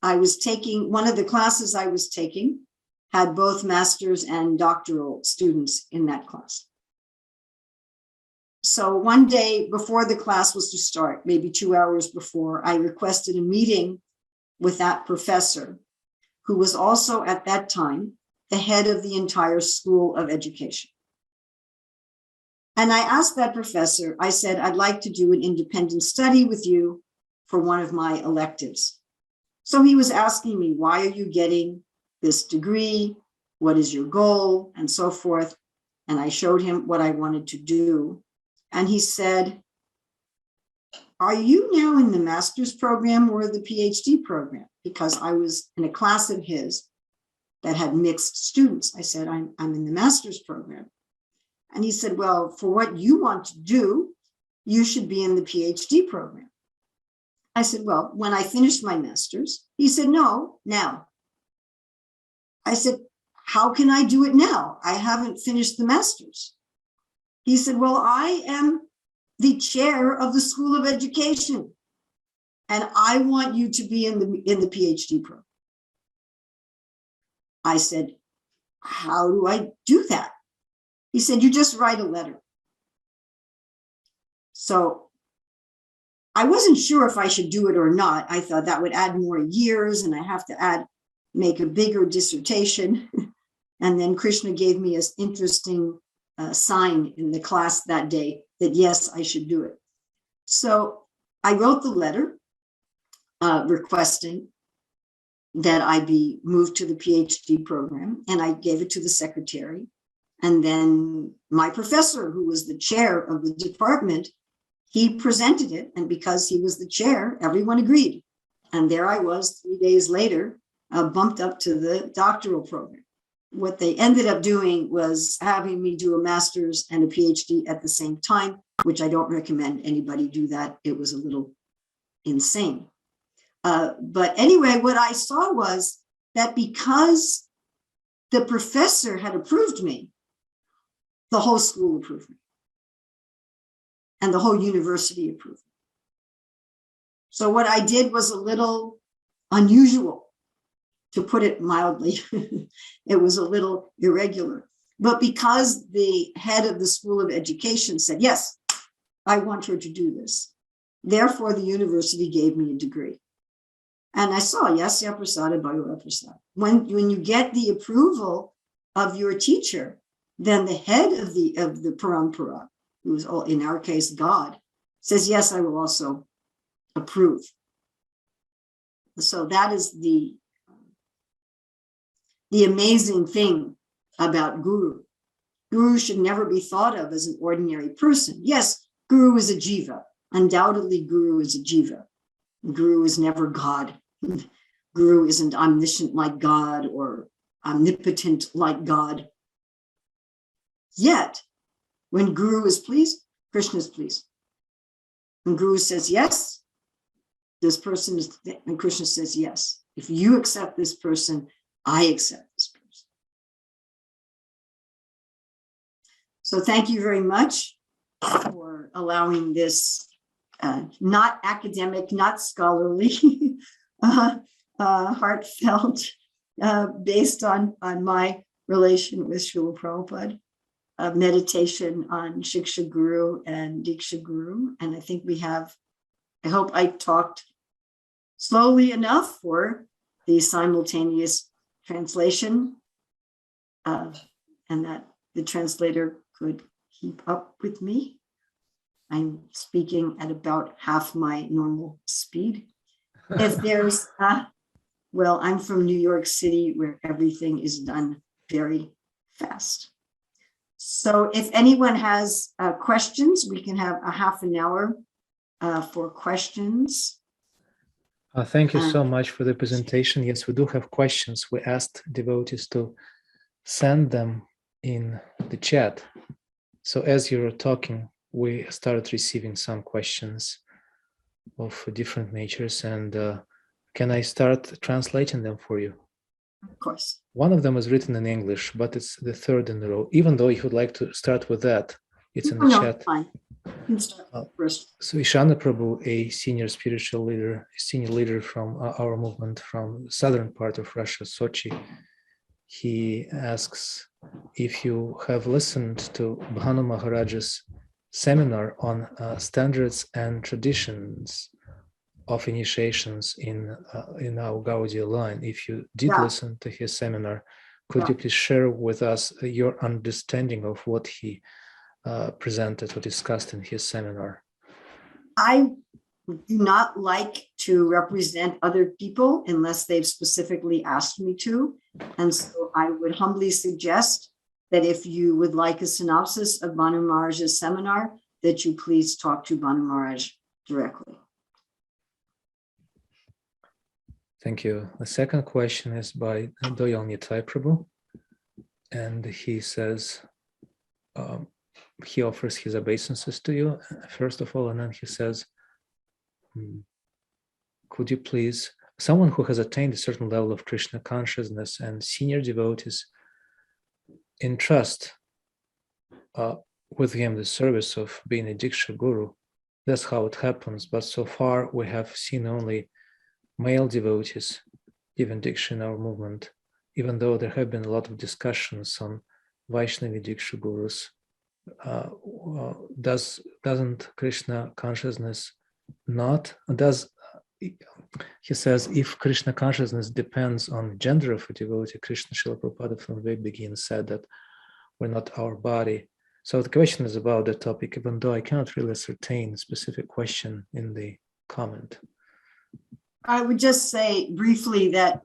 I was taking, one of the classes I was taking had both master's and doctoral students in that class. So one day before the class was to start, maybe 2 hours before, I requested a meeting with that professor, who was also at that time the head of the entire School of Education. And I asked that professor, I said, I'd like to do an independent study with you for one of my electives. So he was asking me, why are you getting this degree? what is your goal, and so forth. And I showed him what I wanted to do. And he said, are you now in the master's program or the PhD program? Because I was in a class of his that had mixed students. I said, I'm in the master's program. And he said, well, for what you want to do, you should be in the PhD program. I said, well, when I finished my master's, he said, no, now. I said, how can I do it now? I haven't finished the master's. He said, well, I am the chair of the School of Education, and I want you to be in the PhD program. I said, how do I do that? He said, you just write a letter. So I wasn't sure if I should do it or not. I thought that would add more years, and I have to make a bigger dissertation. And then Krishna gave me an interesting sign in the class that day that yes, I should do it. So I wrote the letter requesting that I be moved to the PhD program, and I gave it to the secretary. And then my professor, who was the chair of the department, he presented it. And because he was the chair, everyone agreed. And there I was 3 days later, bumped up to the doctoral program. What they ended up doing was having me do a master's and a PhD at the same time, which I don't recommend anybody do that. It was a little insane. But anyway, what I saw was that because the professor had approved me, the whole school approved me. And the whole university approved me. So what I did was a little unusual, to put it mildly. It was a little irregular. But because the head of the School of Education said, yes, I want her to do this, therefore the university gave me a degree. And I saw, yasya prasada bhagava prasada. When you get the approval of your teacher, then the head of the parampara, who is, in our case, God, says, yes, I will also approve. So that is the amazing thing about Guru. Guru should never be thought of as an ordinary person. Yes, Guru is a jiva. Undoubtedly, Guru is a jiva. Guru is never God. Guru isn't omniscient like God or omnipotent like God. Yet, when Guru is pleased, Krishna is pleased. When Guru says yes, this person is, and Krishna says yes. If you accept this person, I accept this person. So thank you very much for allowing this not academic, not scholarly, heartfelt, based on my relation with Srila Prabhupada, meditation on Shiksha Guru and Diksha Guru. And I think I hope I talked slowly enough for the simultaneous translation, and that the translator could keep up with me. I'm speaking at about half my normal speed. If there's, well, I'm from New York City, where everything is done very fast. So if anyone has questions, we can have a half an hour for questions. Thank you so much for the presentation. Yes, we do have questions. We asked devotees to send them in the chat. So as you were talking, we started receiving some questions of different natures. And can I start translating them for you? Of course. One of them is written in English, but it's the third in a row. Even though you would like to start with that, it's in the chat. Fine. You can start first. So Ishana Prabhu, a senior spiritual leader, senior leader from our movement from the southern part of Russia, Sochi, he asks if you have listened to Bhanu Maharaja's seminar on standards and traditions of initiations in our Gaudiya line. If you did listen to his seminar, could you please share with us your understanding of what he presented or discussed in his seminar? I do not like to represent other people unless they've specifically asked me to. And so So I would humbly suggest that if you would like a synopsis of Banu Maharaj's seminar, that you please talk to Banu Maharaj directly. Thank you. The second question is by Doyal Nitai Prabhu, and he says, he offers his obeisances to you, first of all, and then he says, could you please, someone who has attained a certain level of Krishna consciousness and senior devotees entrust with him the service of being a Diksha guru. That's how it happens, but so far we have seen only male devotees given Diksha in our movement, even though there have been a lot of discussions on Vaishnavi Diksha gurus. Doesn't Krishna consciousness not, he says, if Krishna consciousness depends on the gender of a devotee, Krishna Srila Prabhupada from the very beginning said that we're not our body. So the question is about that topic, even though I cannot really ascertain a specific question in the comment. I would just say briefly that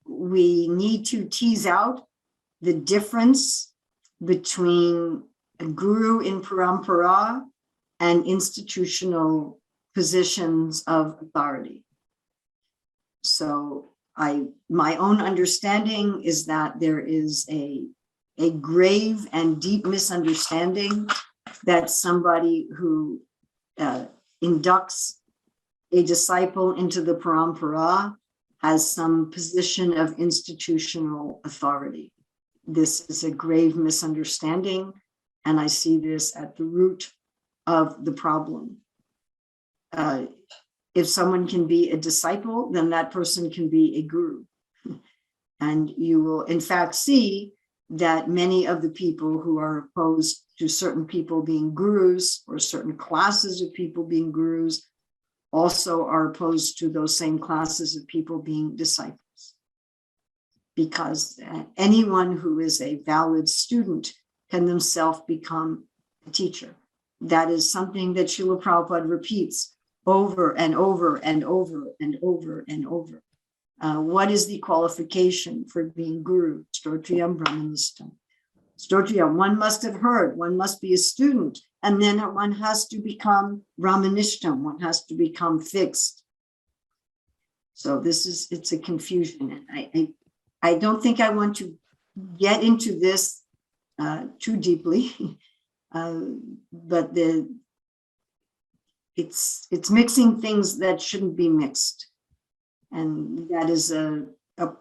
we need to tease out the difference between a guru in parampara and institutional positions of authority. So my own understanding is that there is a grave and deep misunderstanding that somebody who inducts a disciple into the parampara has some position of institutional authority. This is a grave misunderstanding, and I see this at the root of the problem. If someone can be a disciple, then that person can be a guru. And you will, in fact, see that many of the people who are opposed to certain people being gurus or certain classes of people being gurus also are opposed to those same classes of people being disciples. Because anyone who is a valid student can themselves become a teacher. That is something that Srila Prabhupada repeats over and over and over and over and over. What is the qualification for being guru? Stotriyam Brahmanistam. Stotriyam, one must have heard, one must be a student, and then one has to become Brahmanishtam, one has to become fixed. So it's a confusion. And I don't think I want to get into this too deeply, but it's mixing things that shouldn't be mixed. And that is a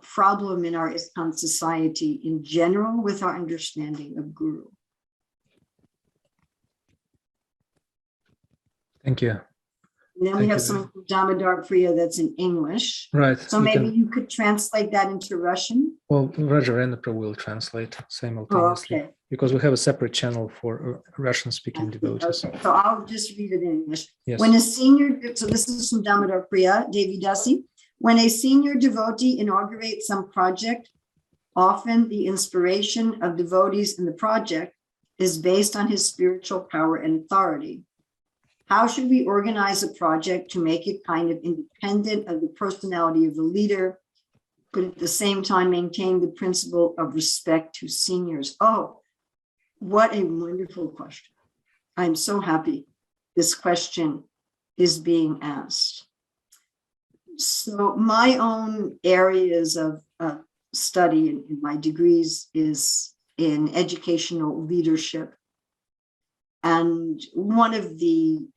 problem in our ISKCON society in general with our understanding of guru. Thank you. And then we have some from Damodar Priya that's in English. Right. So maybe you could translate that into Russian? Well, Rajarendra will translate simultaneously. Oh, okay. Because we have a separate channel for Russian-speaking devotees. Okay, so I'll just read it in English. Yes. When a senior, so this is from Damodar Priya, Devi Dasi. When a senior devotee inaugurates some project, often the inspiration of devotees in the project is based on his spiritual power and authority. How should we organize a project to make it kind of independent of the personality of the leader, but at the same time maintain the principle of respect to seniors? Oh, what a wonderful question. I'm so happy this question is being asked. So my own areas of study in my degrees is in educational leadership. And one of the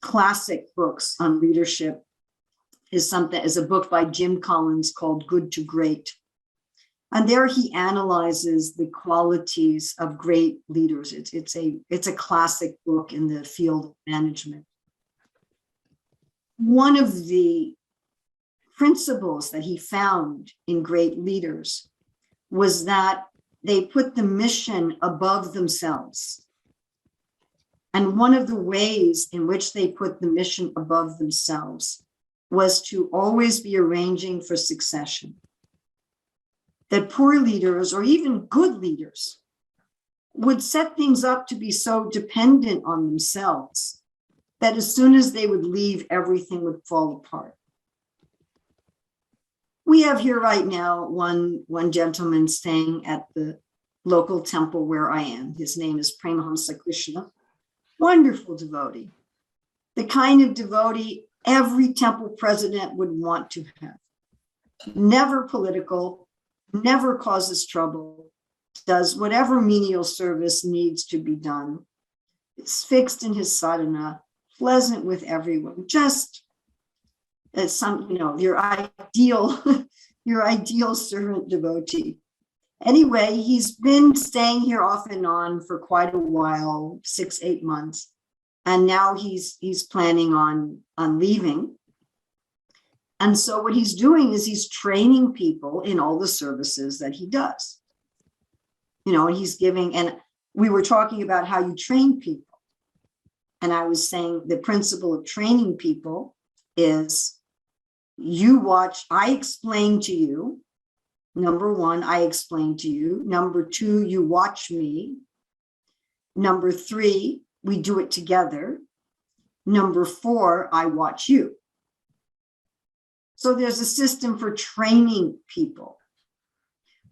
classic books on leadership is a book by Jim Collins called Good to Great. And there he analyzes the qualities of great leaders. It's a classic book in the field of management. One of the principles that he found in great leaders was that they put the mission above themselves. And one of the ways in which they put the mission above themselves was to always be arranging for succession. That poor leaders, or even good leaders, would set things up to be so dependent on themselves that as soon as they would leave, everything would fall apart. We have here right now one gentleman staying at the local temple where I am. His name is Paramahamsa Krishna. Wonderful devotee. The kind of devotee every temple president would want to have. Never political, never causes trouble, does whatever menial service needs to be done. Is fixed in his sadhana, pleasant with everyone, just as some, your ideal, your ideal servant devotee. Anyway, he's been staying here off and on for quite a while, 6-8 months. And now he's planning on leaving. And so what he's doing is he's training people in all the services that he does. And he's giving, and we were talking about how you train people. And I was saying the principle of training people is you watch, I explain to you. Number one, I explain to you. Number two, you watch me. Number three, we do it together. Number four, I watch you. So there's a system for training people.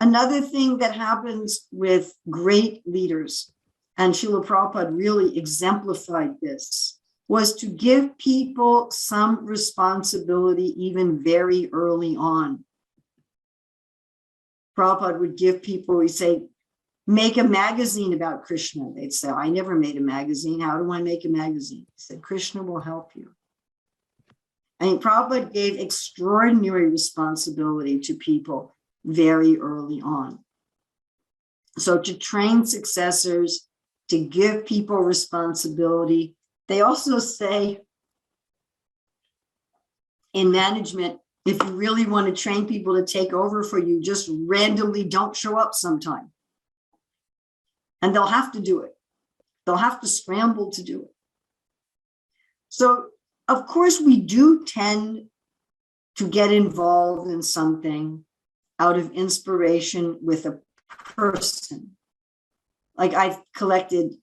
Another thing that happens with great leaders, and Srila Prabhupada really exemplified this, was to give people some responsibility even very early on. Prabhupada would give people, he'd say, make a magazine about Krishna. They'd say, I never made a magazine. How do I make a magazine? He said, Krishna will help you. And Prabhupada gave extraordinary responsibility to people very early on. So to train successors, to give people responsibility. They also say in management, if you really want to train people to take over for you, just randomly don't show up sometime. And they'll have to do it. They'll have to scramble to do it. So, of course, we do tend to get involved in something out of inspiration with a person. Like I've collected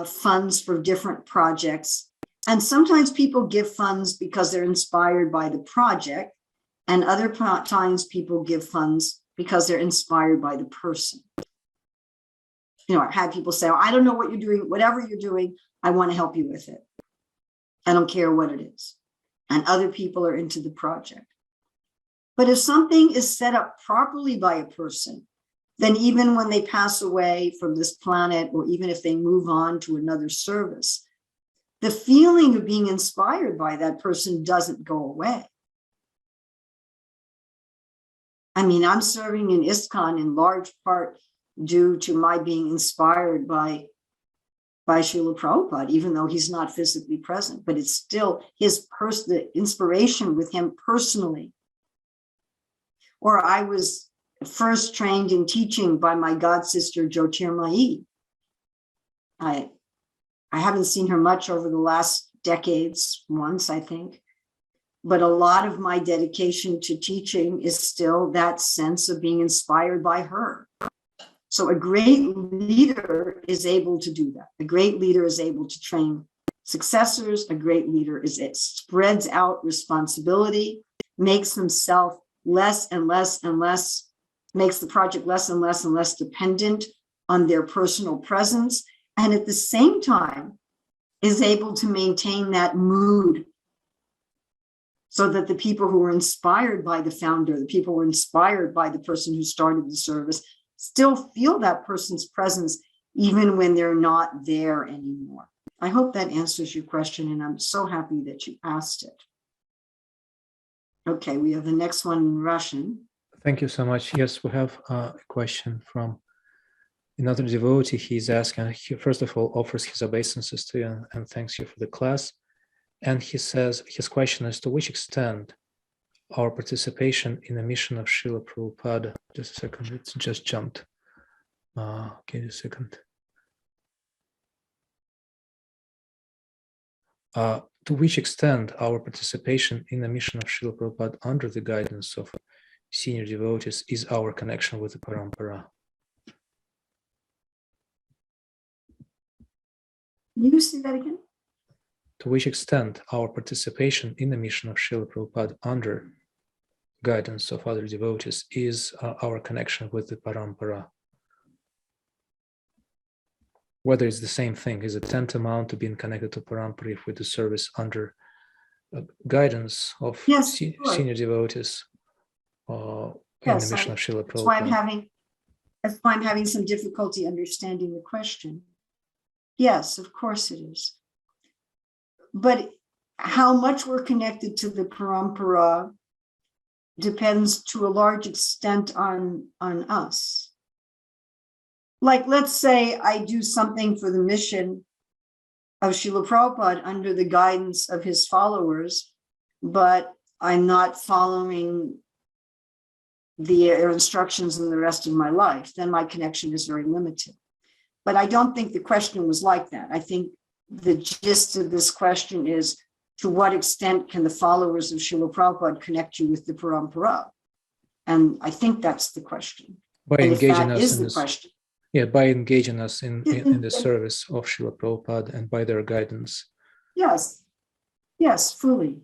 funds for different projects. And sometimes people give funds because they're inspired by the project. And other times people give funds because they're inspired by the person. I've had people say, I don't know what you're doing, whatever you're doing, I want to help you with it. I don't care what it is. And other people are into the project. But if something is set up properly by a person, then even when they pass away from this planet, or even if they move on to another service, the feeling of being inspired by that person doesn't go away. I mean, I'm serving in ISKCON in large part due to my being inspired by Srila Prabhupada, even though he's not physically present, but it's still the inspiration with him personally. Or I was first trained in teaching by my god sister, Jyotirmayi. I haven't seen her much over the last decades, once, I think. But a lot of my dedication to teaching is still that sense of being inspired by her. So a great leader is able to do that. A great leader is able to train successors. A great leader it spreads out responsibility, makes himself less and less and less, makes the project less and less and less dependent on their personal presence. And at the same time, is able to maintain that mood so that the people who were inspired by the founder, the people who were inspired by the person who started the service, still feel that person's presence even when they're not there anymore. I hope that answers your question, and I'm so happy that you asked it. Okay, we have the next one in Russian. Thank you so much. Yes, we have a question from another devotee. He's asking, he first of all offers his obeisances to you and thanks you for the class. And he says, his question is, to which extent our participation in the mission of Srila Prabhupada, just a second, it's just jumped. Okay, a second. To which extent our participation in the mission of Srila Prabhupada under the guidance of senior devotees is our connection with the Parampara? Can you say that again? To which extent our participation in the mission of Srila Prabhupada under guidance of other devotees is our connection with the parampara. Whether it's the same thing, is it tantamount to being connected to parampara if we do service under guidance of Yes, sure. senior devotees in Yes, the mission of Srila That's why Prabhupada? that's why I'm having some difficulty understanding the question. Yes, of course it is. But how much we're connected to the parampara depends to a large extent on us. Like, let's say I do something for the mission of Srila Prabhupada under the guidance of his followers, but I'm not following their instructions in the rest of my life, then my connection is very limited. But I don't think the question was like that. I think the gist of this question is, to what extent can the followers of Srila Prabhupada connect you with the parampara? And I think that's the question. By And if engaging that us is in the this, question, by engaging us in the service of Srila Prabhupada and by their guidance. yes, fully.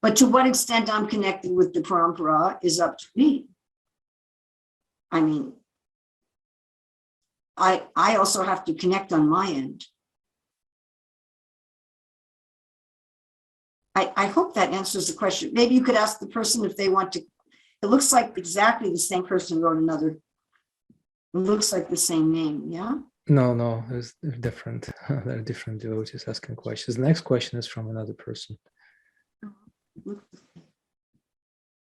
But to what extent I'm connected with the parampara is up to me. I mean, I also have to connect on my end. I hope that answers the question. Maybe you could ask the person if they want to. It looks like exactly the same person wrote another. It looks like the same name, yeah? No, it's different. There are different devotees asking questions. The next question is from another person.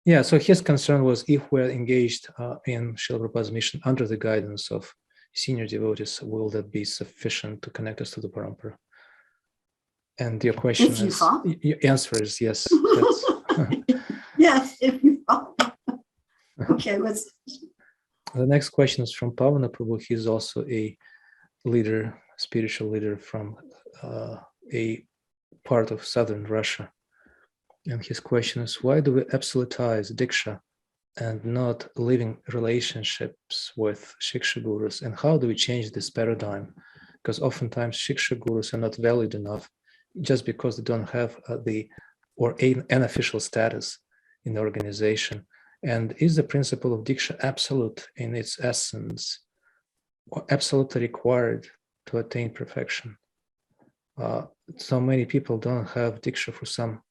Yeah, so his concern was, if we're engaged in Srila Prabhupada's mission under the guidance of senior devotees, will that be sufficient to connect us to the parampara? And your question is, your answer is yes. Yes, if you follow. Okay, let's. The next question is from Pavana Prabhu. He's also a leader, spiritual leader from a part of southern Russia. And his question is, why do we absolutize Diksha and not living relationships with Shiksha gurus? And how do we change this paradigm? Because oftentimes Shiksha gurus are not valued enough just because they don't have an official status in the organization. And is the principle of Diksha absolute in its essence, or absolutely required to attain perfection? So many people don't have Diksha for some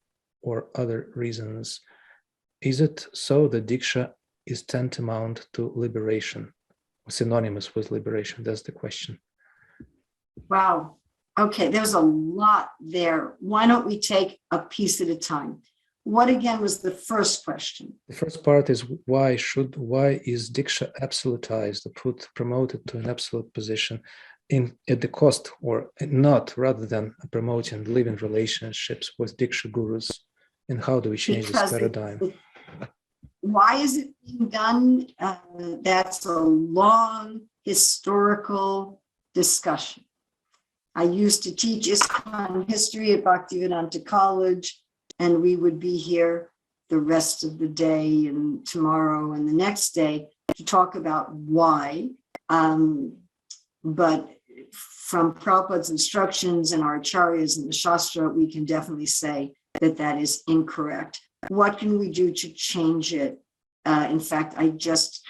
or other reasons. Is it so that Diksha is tantamount to liberation, synonymous with liberation? That's the question. Wow. Okay, there's a lot there. Why don't we take a piece at a time? What again was the first question? The first part is, why is Diksha absolutized, promoted to an absolute position at the cost or not, rather than promoting living relationships with Diksha gurus? And how do we change this paradigm? Why is it being done? That's a long historical discussion. I used to teach ISKCON history at Bhaktivedanta College, and we would be here the rest of the day and tomorrow and the next day to talk about why. But from Prabhupada's instructions and our acharyas in the Shastra, we can definitely say that that is incorrect. What can we do to change it? In fact, I just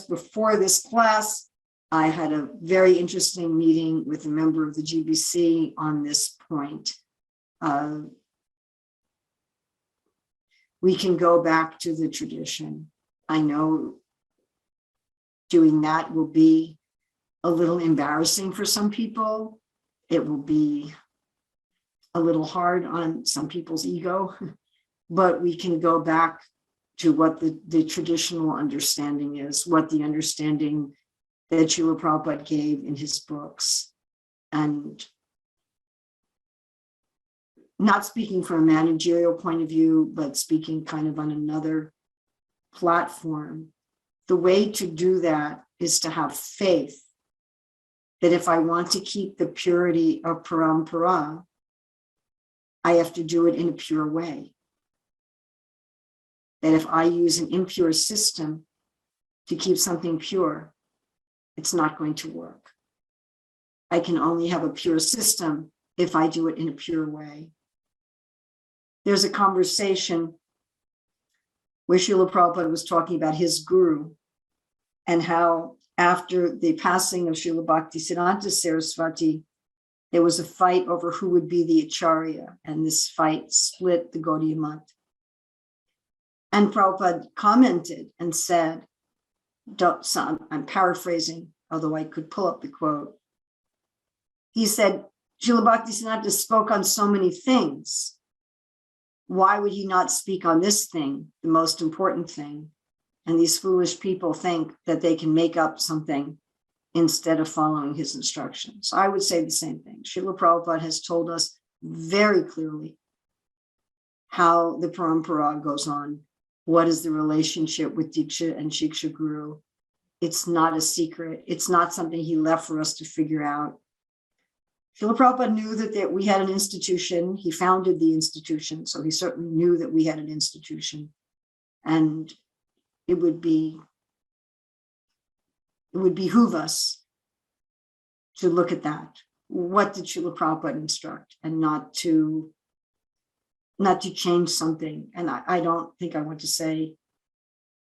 before this class, I had a very interesting meeting with a member of the GBC on this point. We can go back to the tradition. I know doing that will be a little embarrassing for some people. It will be a little hard on some people's ego, but we can go back to what the traditional understanding is, what the understanding that Srila Prabhupada gave in his books. And not speaking from a managerial point of view, but speaking kind of on another platform, the way to do that is to have faith that if I want to keep the purity of parampara, I have to do it in a pure way. That if I use an impure system to keep something pure, it's not going to work. I can only have a pure system if I do it in a pure way. There's a conversation where Srila Prabhupada was talking about his guru and how after the passing of Srila Bhaktisiddhanta Saraswati, there was a fight over who would be the Acharya, and this fight split the Gaudiya Math. And Prabhupada commented and said, I'm paraphrasing, although I could pull up the quote. He said, Srila Bhaktisiddhanta spoke on so many things. Why would he not speak on this thing, the most important thing? And these foolish people think that they can make up something instead of following his instructions. So I would say the same thing. Srila Prabhupada has told us very clearly how the parampara goes on. What is the relationship with Diksha and Shiksha Guru? It's not a secret. It's not something he left for us to figure out. Srila Prabhupada knew that we had an institution. He founded the institution, so he certainly knew that we had an institution. And it would behoove us to look at that. What did Srila Prabhupada instruct, and not to change something. And I don't think I want to say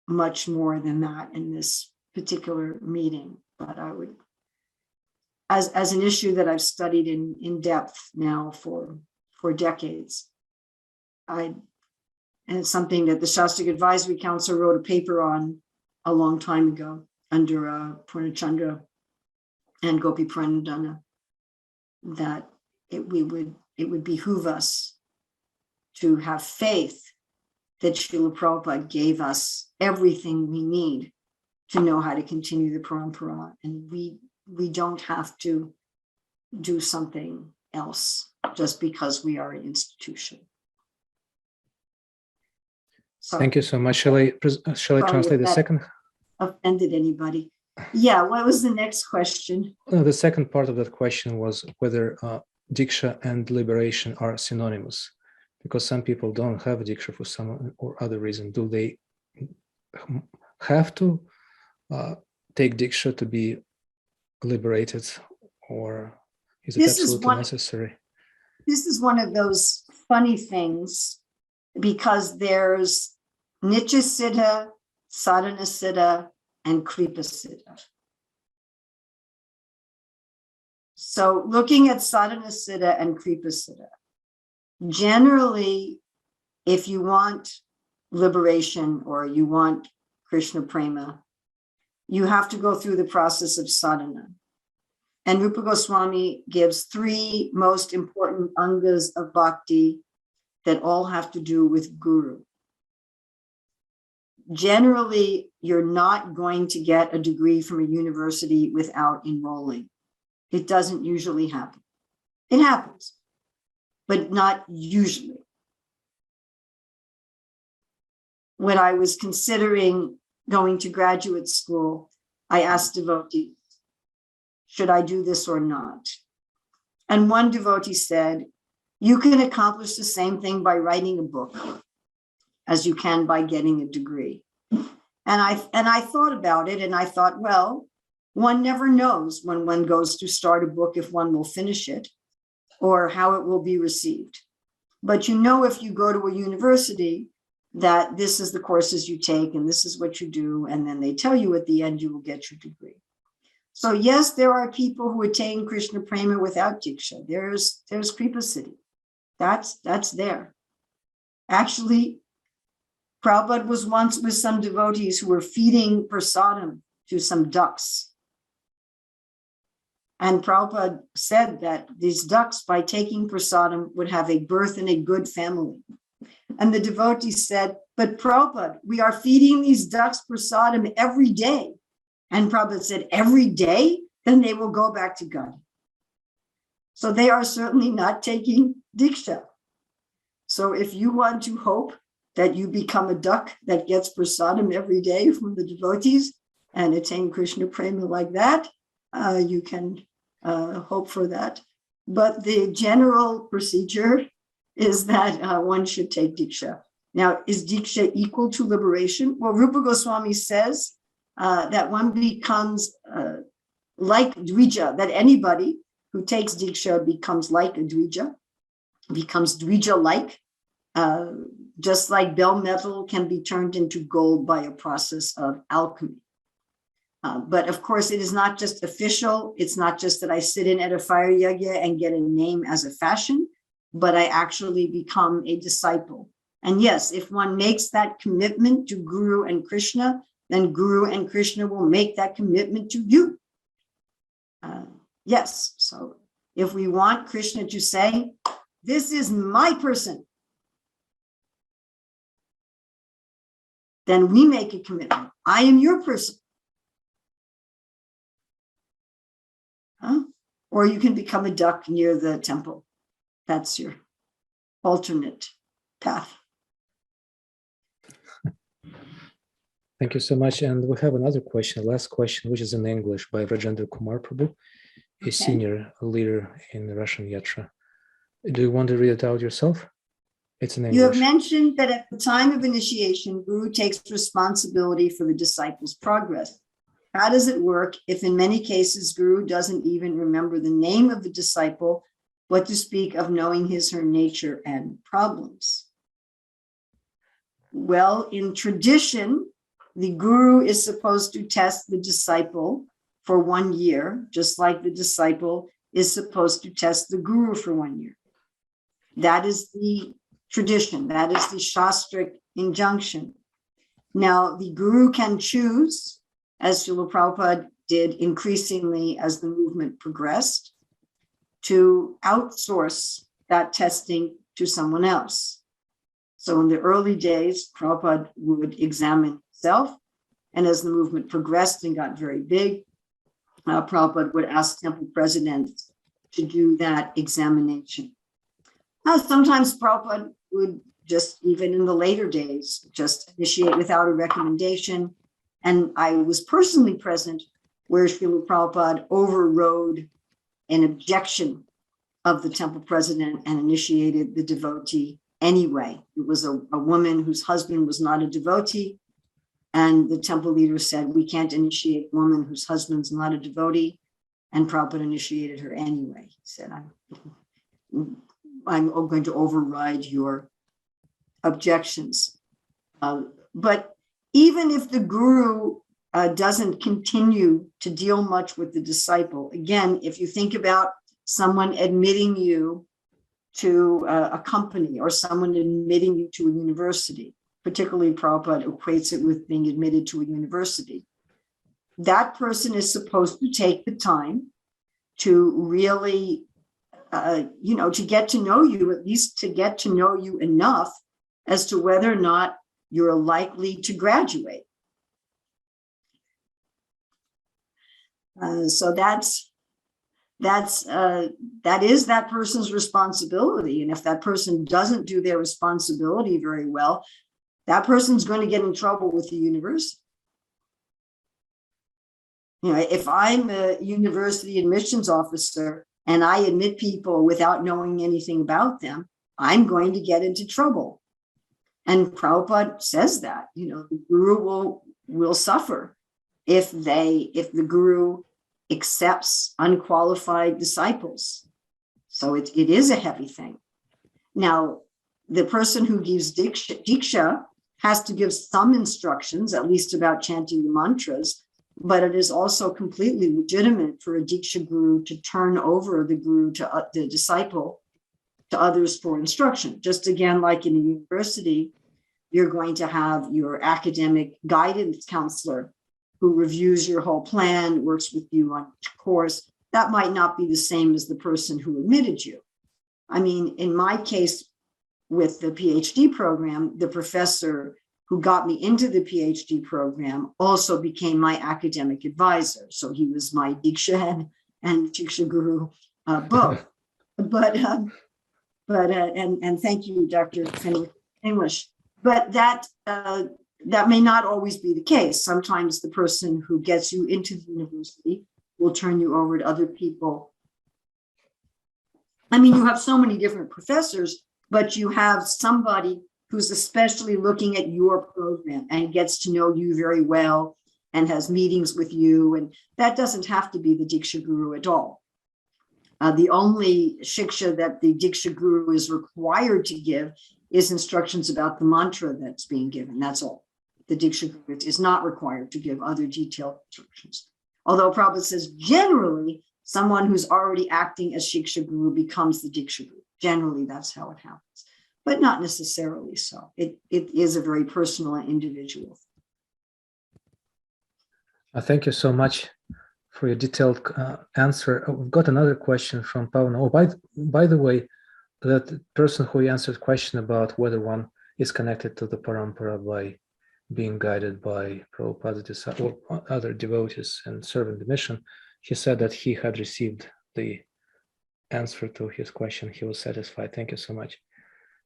much more than that in this particular meeting, but I would, as an issue that I've studied in depth now for decades, and it's something that the Shastric Advisory Council wrote a paper on a long time ago under Purnachandra and Gopi Pranadana, that it would behoove us to have faith that Srila Prabhupada gave us everything we need to know how to continue the parampara, and we don't have to do something else just because we are an institution. So, thank you so much. Shall I translate the second? Offended anybody? Yeah, what was the next question? No, the second part of that question was whether Diksha and liberation are synonymous, because some people don't have Diksha for some or other reason. Do they have to take Diksha to be liberated, or is it absolutely necessary? This is one of those funny things, because there's Nitya Siddha, Sadhana Siddha, and Kripa Siddha. So looking at Sadhana Siddha and Kripa Siddha, generally, if you want liberation or you want Krishna Prema, you have to go through the process of sadhana. And Rupa Goswami gives 3 most important angas of bhakti that all have to do with guru. Generally, you're not going to get a degree from a university without enrolling. It doesn't usually happen. It happens, but not usually. When I was considering going to graduate school, I asked devotees, should I do this or not? And one devotee said, you can accomplish the same thing by writing a book as you can by getting a degree. And I thought about it, and I thought, well, one never knows when one goes to start a book if one will finish it or how it will be received. But you know, if you go to a university, that this is the courses you take and this is what you do, and then they tell you at the end you will get your degree. So yes, there are people who attain Krishna Prema without Diksha. There's Kripa Siddhi. That's there. Actually, Prabhupada was once with some devotees who were feeding prasadam to some ducks. And Prabhupada said that these ducks, by taking prasadam, would have a birth in a good family. And the devotees said, but Prabhupada, we are feeding these ducks prasadam every day. And Prabhupada said, every day? Then they will go back to God. So they are certainly not taking Diksha. So if you want to hope that you become a duck that gets prasadam every day from the devotees and attain Krishna Prema like that, you can hope for that. But the general procedure is that one should take Diksha. Now, is Diksha equal to liberation? Well, Rupa Goswami says that one becomes like Dvija, that anybody who takes Diksha becomes like a Dvija, becomes Dvija-like. just like bell metal can be turned into gold by a process of alchemy. But of course, it is not just official. It's not just that I sit in at a fire yagya and get a name as a fashion, but I actually become a disciple. And yes, if one makes that commitment to Guru and Krishna, then Guru and Krishna will make that commitment to you. Yes, so if we want Krishna to say, this is my person, then we make a commitment. I am your person. Or you can become a duck near the temple. That's your alternate path. Thank you so much. And we have another question, last question, which is in English by Rajendra Kumar Prabhu, a senior leader in the Russian Yatra. Do you want to read it out yourself? It's in English. You have mentioned that at the time of initiation, Guru takes responsibility for the disciple's progress. How does it work if in many cases Guru doesn't even remember the name of the disciple, what to speak of knowing her nature and problems? Well, in tradition, the Guru is supposed to test the disciple for 1 year, just like the disciple is supposed to test the Guru for 1 year. That is the tradition. That is the Shastric injunction. Now, the Guru can choose, as Srila Prabhupada did increasingly as the movement progressed, to outsource that testing to someone else. So in the early days, Prabhupada would examine himself, and as the movement progressed and got very big, Prabhupada would ask temple presidents to do that examination. Sometimes Prabhupada would just, even in the later days, just initiate without a recommendation. And I was personally present where Srila Prabhupada overrode an objection of the temple president and initiated the devotee anyway. It was a woman whose husband was not a devotee. And the temple leader said, we can't initiate a woman whose husband's not a devotee. And Prabhupada initiated her anyway. He said, I'm going to override your objections. But even if the Guru doesn't continue to deal much with the disciple, again, if you think about someone admitting you to a company or someone admitting you to a university, particularly Prabhupada equates it with being admitted to a university, that person is supposed to take the time to really, to get to know you, at least to get to know you enough as to whether or not you're likely to graduate. So that is that person's responsibility. And if that person doesn't do their responsibility very well, that person's going to get in trouble with the university. If I'm a university admissions officer and I admit people without knowing anything about them, I'm going to get into trouble. And Prabhupada says that, the Guru will suffer if the Guru accepts unqualified disciples. So it is a heavy thing. Now, the person who gives Diksha has to give some instructions, at least about chanting the mantras, but it is also completely legitimate for a Diksha Guru to turn over the Guru to the disciple to others for instruction. Just again, like in a university, you're going to have your academic guidance counselor who reviews your whole plan, works with you on each course. That might not be the same as the person who admitted you. I mean, in my case with the PhD program, the professor who got me into the PhD program also became my academic advisor. So he was my Diksha and Shiksha Guru both. And thank you, Dr. Fenwick English. But that may not always be the case. Sometimes the person who gets you into the university will turn you over to other people. I mean, you have so many different professors, but you have somebody who's especially looking at your program and gets to know you very well and has meetings with you. And that doesn't have to be the Diksha Guru at all. The only Shiksha that the Diksha Guru is required to give is instructions about the mantra that's being given. That's all. The Diksha Guru is not required to give other detailed instructions. Although Prabhupada says generally, someone who's already acting as Shiksha Guru becomes the Diksha Guru. Generally, that's how it happens, but not necessarily so. It is a very personal and individual. Thank you so much for your detailed answer. We've got another question from Pavana. Oh, by the way, that person who answered question about whether one is connected to the parampara by being guided by Prabhupada or other devotees and serving the mission, he said that he had received the answer to his question. He was satisfied. Thank you so much.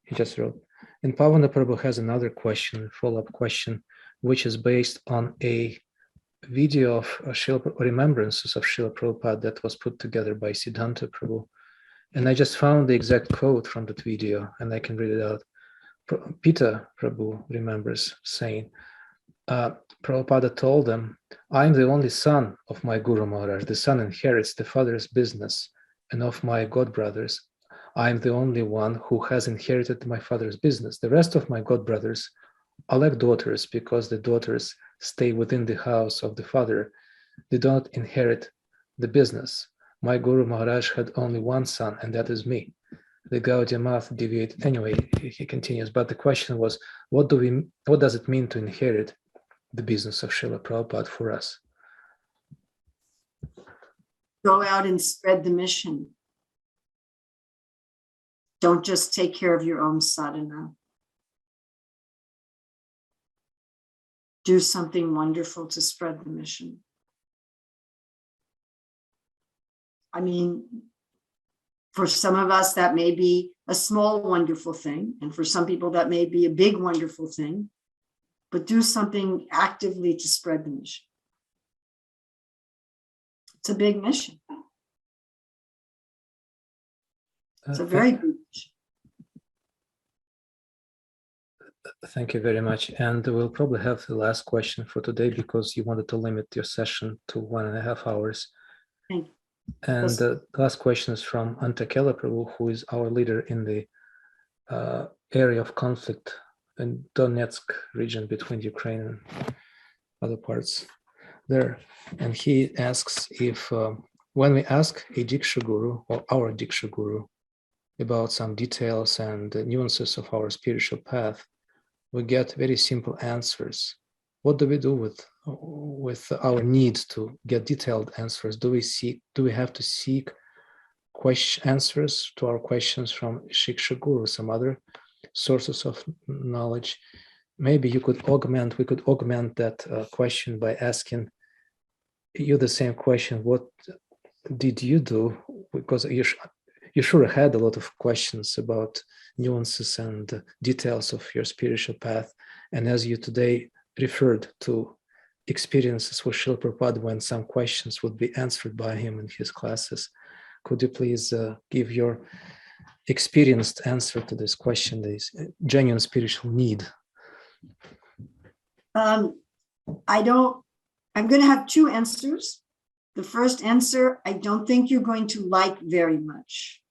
He just wrote. And Pavana Prabhu has another question, follow-up question, which is based on a video of remembrances of Srila Prabhupada that was put together by Siddhanta Prabhu. And I just found the exact quote from that video, and I can read it out. Peter Prabhu remembers saying, Prabhupada told them, I am the only son of my Guru Maharaj. The son inherits the father's business, and of my godbrothers, I am the only one who has inherited my father's business. The rest of my godbrothers are like daughters, because the daughters stay within the house of the father. They don't inherit the business. My Guru Maharaj had only one son, and that is me. The Gaudiya Math deviated. Anyway, he continues, but the question was, what does it mean to inherit the business of Srila Prabhupada for us? Go out and spread the mission. Don't just take care of your own sadhana. Do something wonderful to spread the mission. I mean, for some of us, that may be a small, wonderful thing. And for some people, that may be a big, wonderful thing. But do something actively to spread the mission. It's a big mission. It's a very big mission. Thank you very much. And we'll probably have the last question for today, because you wanted to limit your session to 1.5 hours. Thank you. And the last question is from Untitled Prabhu, who is our leader in the area of conflict in Donetsk region between Ukraine and other parts there. And he asks if when we ask a Diksha Guru or our Diksha Guru about some details and nuances of our spiritual path, we get very simple answers. What do we do with our need to get detailed answers? Do we have to seek answers to our questions from Shiksha Guru, some other sources of knowledge? Maybe we could augment that question by asking you the same question. What did you do? Because you sure had a lot of questions about nuances and details of your spiritual path. And as you today referred to experiences with Srila Prabhupada when some questions would be answered by him in his classes, could you please give your experienced answer to this question, this genuine spiritual need? I'm going to have two answers. The first answer, I don't think you're going to like very much.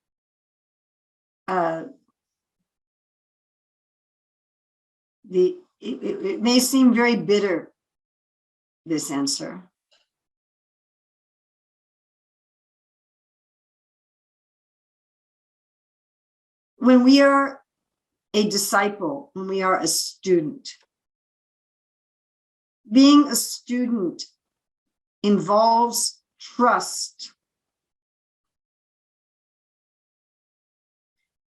It may seem very bitter, this answer. When we are a disciple, when we are a student, being a student involves trust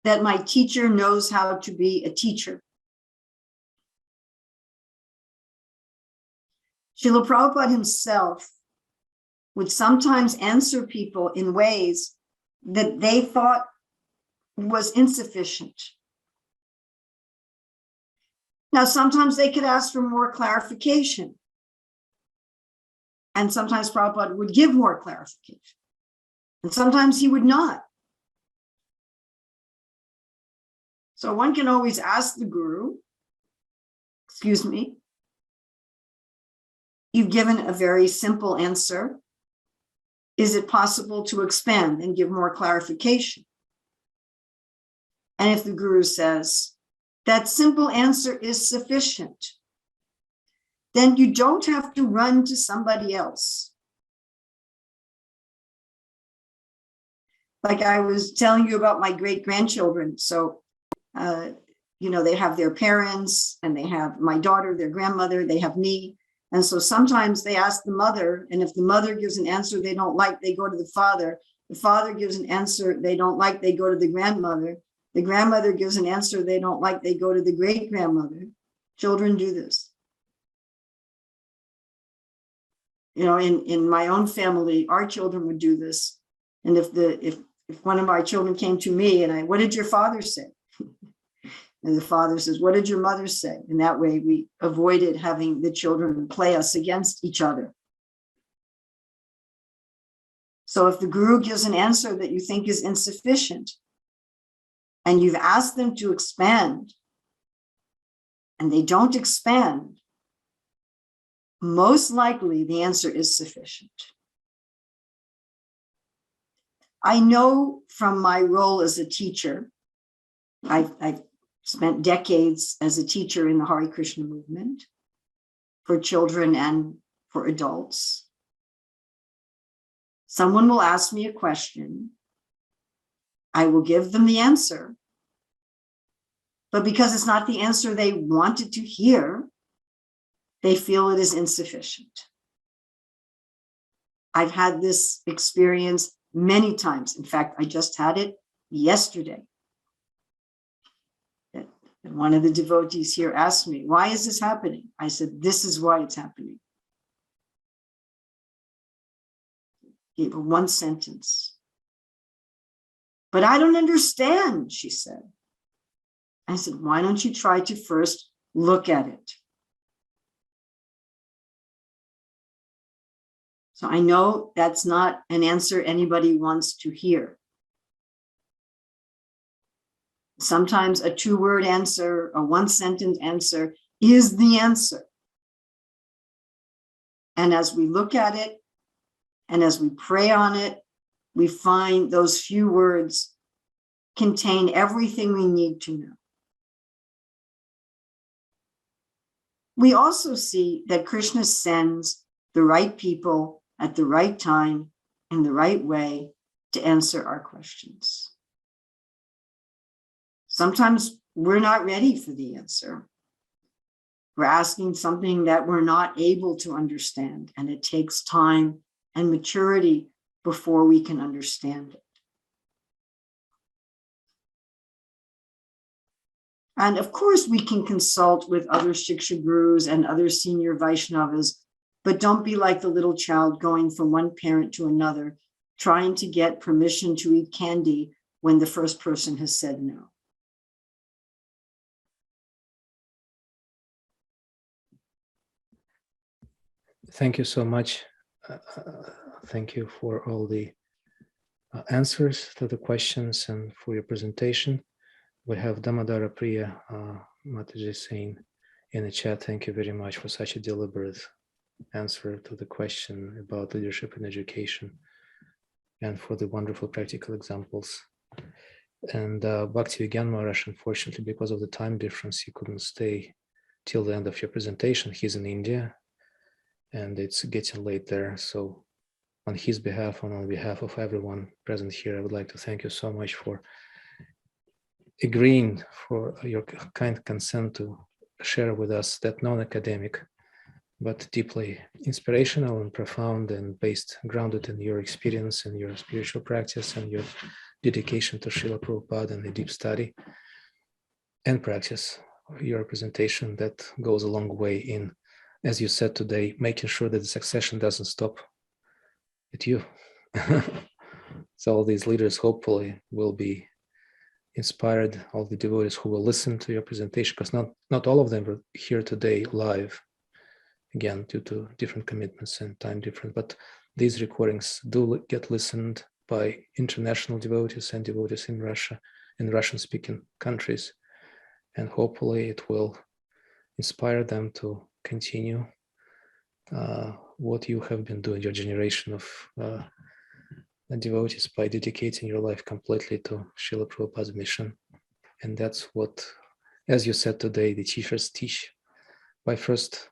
that my teacher knows how to be a teacher. Srila Prabhupada himself would sometimes answer people in ways that they thought was insufficient. Now, sometimes they could ask for more clarification. And sometimes Prabhupada would give more clarification. And sometimes he would not. So one can always ask the Guru, excuse me, you've given a very simple answer. Is it possible to expand and give more clarification? And if the Guru says, that simple answer is sufficient, then you don't have to run to somebody else. Like I was telling you about my great-grandchildren. So, they have their parents, and they have my daughter, their grandmother, they have me. And so sometimes they ask the mother, and if the mother gives an answer they don't like, they go to the father. The father gives an answer they don't like, they go to the grandmother. The grandmother gives an answer they don't like, they go to the great-grandmother. Children do this. In my own family, our children would do this. And if one of our children came to me and what did your father say? And the father says, what did your mother say? And that way we avoided having the children play us against each other. So if the guru gives an answer that you think is insufficient, and you've asked them to expand, and they don't expand, most likely the answer is sufficient. I know from my role as a teacher, I've spent decades as a teacher in the Hare Krishna movement for children and for adults. Someone will ask me a question. I will give them the answer. But because it's not the answer they wanted to hear, they feel it is insufficient. I've had this experience many times. In fact, I just had it yesterday. And one of the devotees here asked me, why is this happening? I said, this is why it's happening. Gave her one sentence. But I don't understand, she said. I said, why don't you try to first look at it? So I know that's not an answer anybody wants to hear. Sometimes a two-word answer, a one-sentence answer is the answer. And as we look at it, and as we pray on it, we find those few words contain everything we need to know. We also see that Krishna sends the right people at the right time, in the right way, to answer our questions. Sometimes we're not ready for the answer. We're asking something that we're not able to understand, and it takes time and maturity before we can understand it. And of course, we can consult with other Shiksha gurus and other senior Vaishnavas, but don't be like the little child going from one parent to another, trying to get permission to eat candy when the first person has said no. Thank you so much. Thank you for all the answers to the questions and for your presentation. We have Damodara Priya Mataji saying in the chat, thank you very much for such a deliberate answer to the question about leadership and education, and for the wonderful practical examples. And Bhakti Vigyan Maharaj, unfortunately, because of the time difference, he couldn't stay till the end of your presentation. He's in India, and it's getting late there. So on his behalf and on behalf of everyone present here, I would like to thank you so much for agreeing, for your kind consent to share with us that non-academic, but deeply inspirational and profound and grounded in your experience and your spiritual practice and your dedication to Srila Prabhupada and the deep study and practice. Your presentation that goes a long way in, as you said today, making sure that the succession doesn't stop at you. So all these leaders hopefully will be inspired, all the devotees who will listen to your presentation, because not all of them were here today live, again, due to different commitments and time difference, but these recordings do get listened by international devotees and devotees in Russia, in Russian-speaking countries, and hopefully it will inspire them to continue what you have been doing, your generation of devotees, by dedicating your life completely to Srila Prabhupada's mission. And that's what as you said today, the teachers teach by first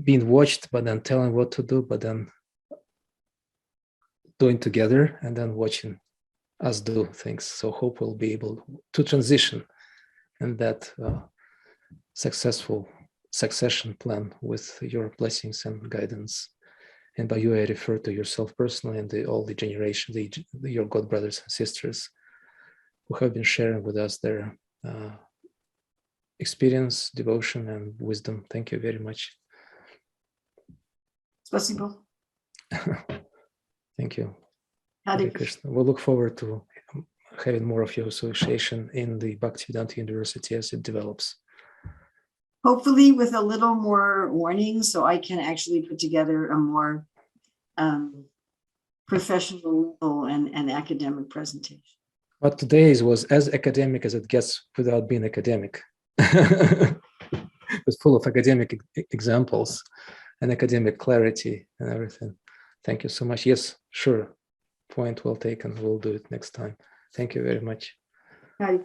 being watched, but then telling what to do, but then doing together and then watching us do things. So hope we'll be able to transition in that successful succession plan with your blessings and guidance. And by you, I refer to yourself personally and all the generation, your God brothers and sisters who have been sharing with us their experience, devotion, and wisdom. Thank you very much. Спасибо. Thank you. Hare Hare Krishna. We'll look forward to having more of your association in the Bhaktivedanta University as it develops. Hopefully with a little more warning, so I can actually put together a more professional and academic presentation. But today's was as academic as it gets without being academic. It's full of academic examples and academic clarity and everything. Thank you so much. Yes, sure. Point well taken. We'll do it next time. Thank you very much. Hi.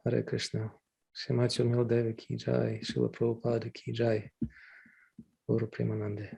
Hare Krishna. Srimati Urmila Devi ki jai. Srila Prabhupada ki jai. Guru Premanande.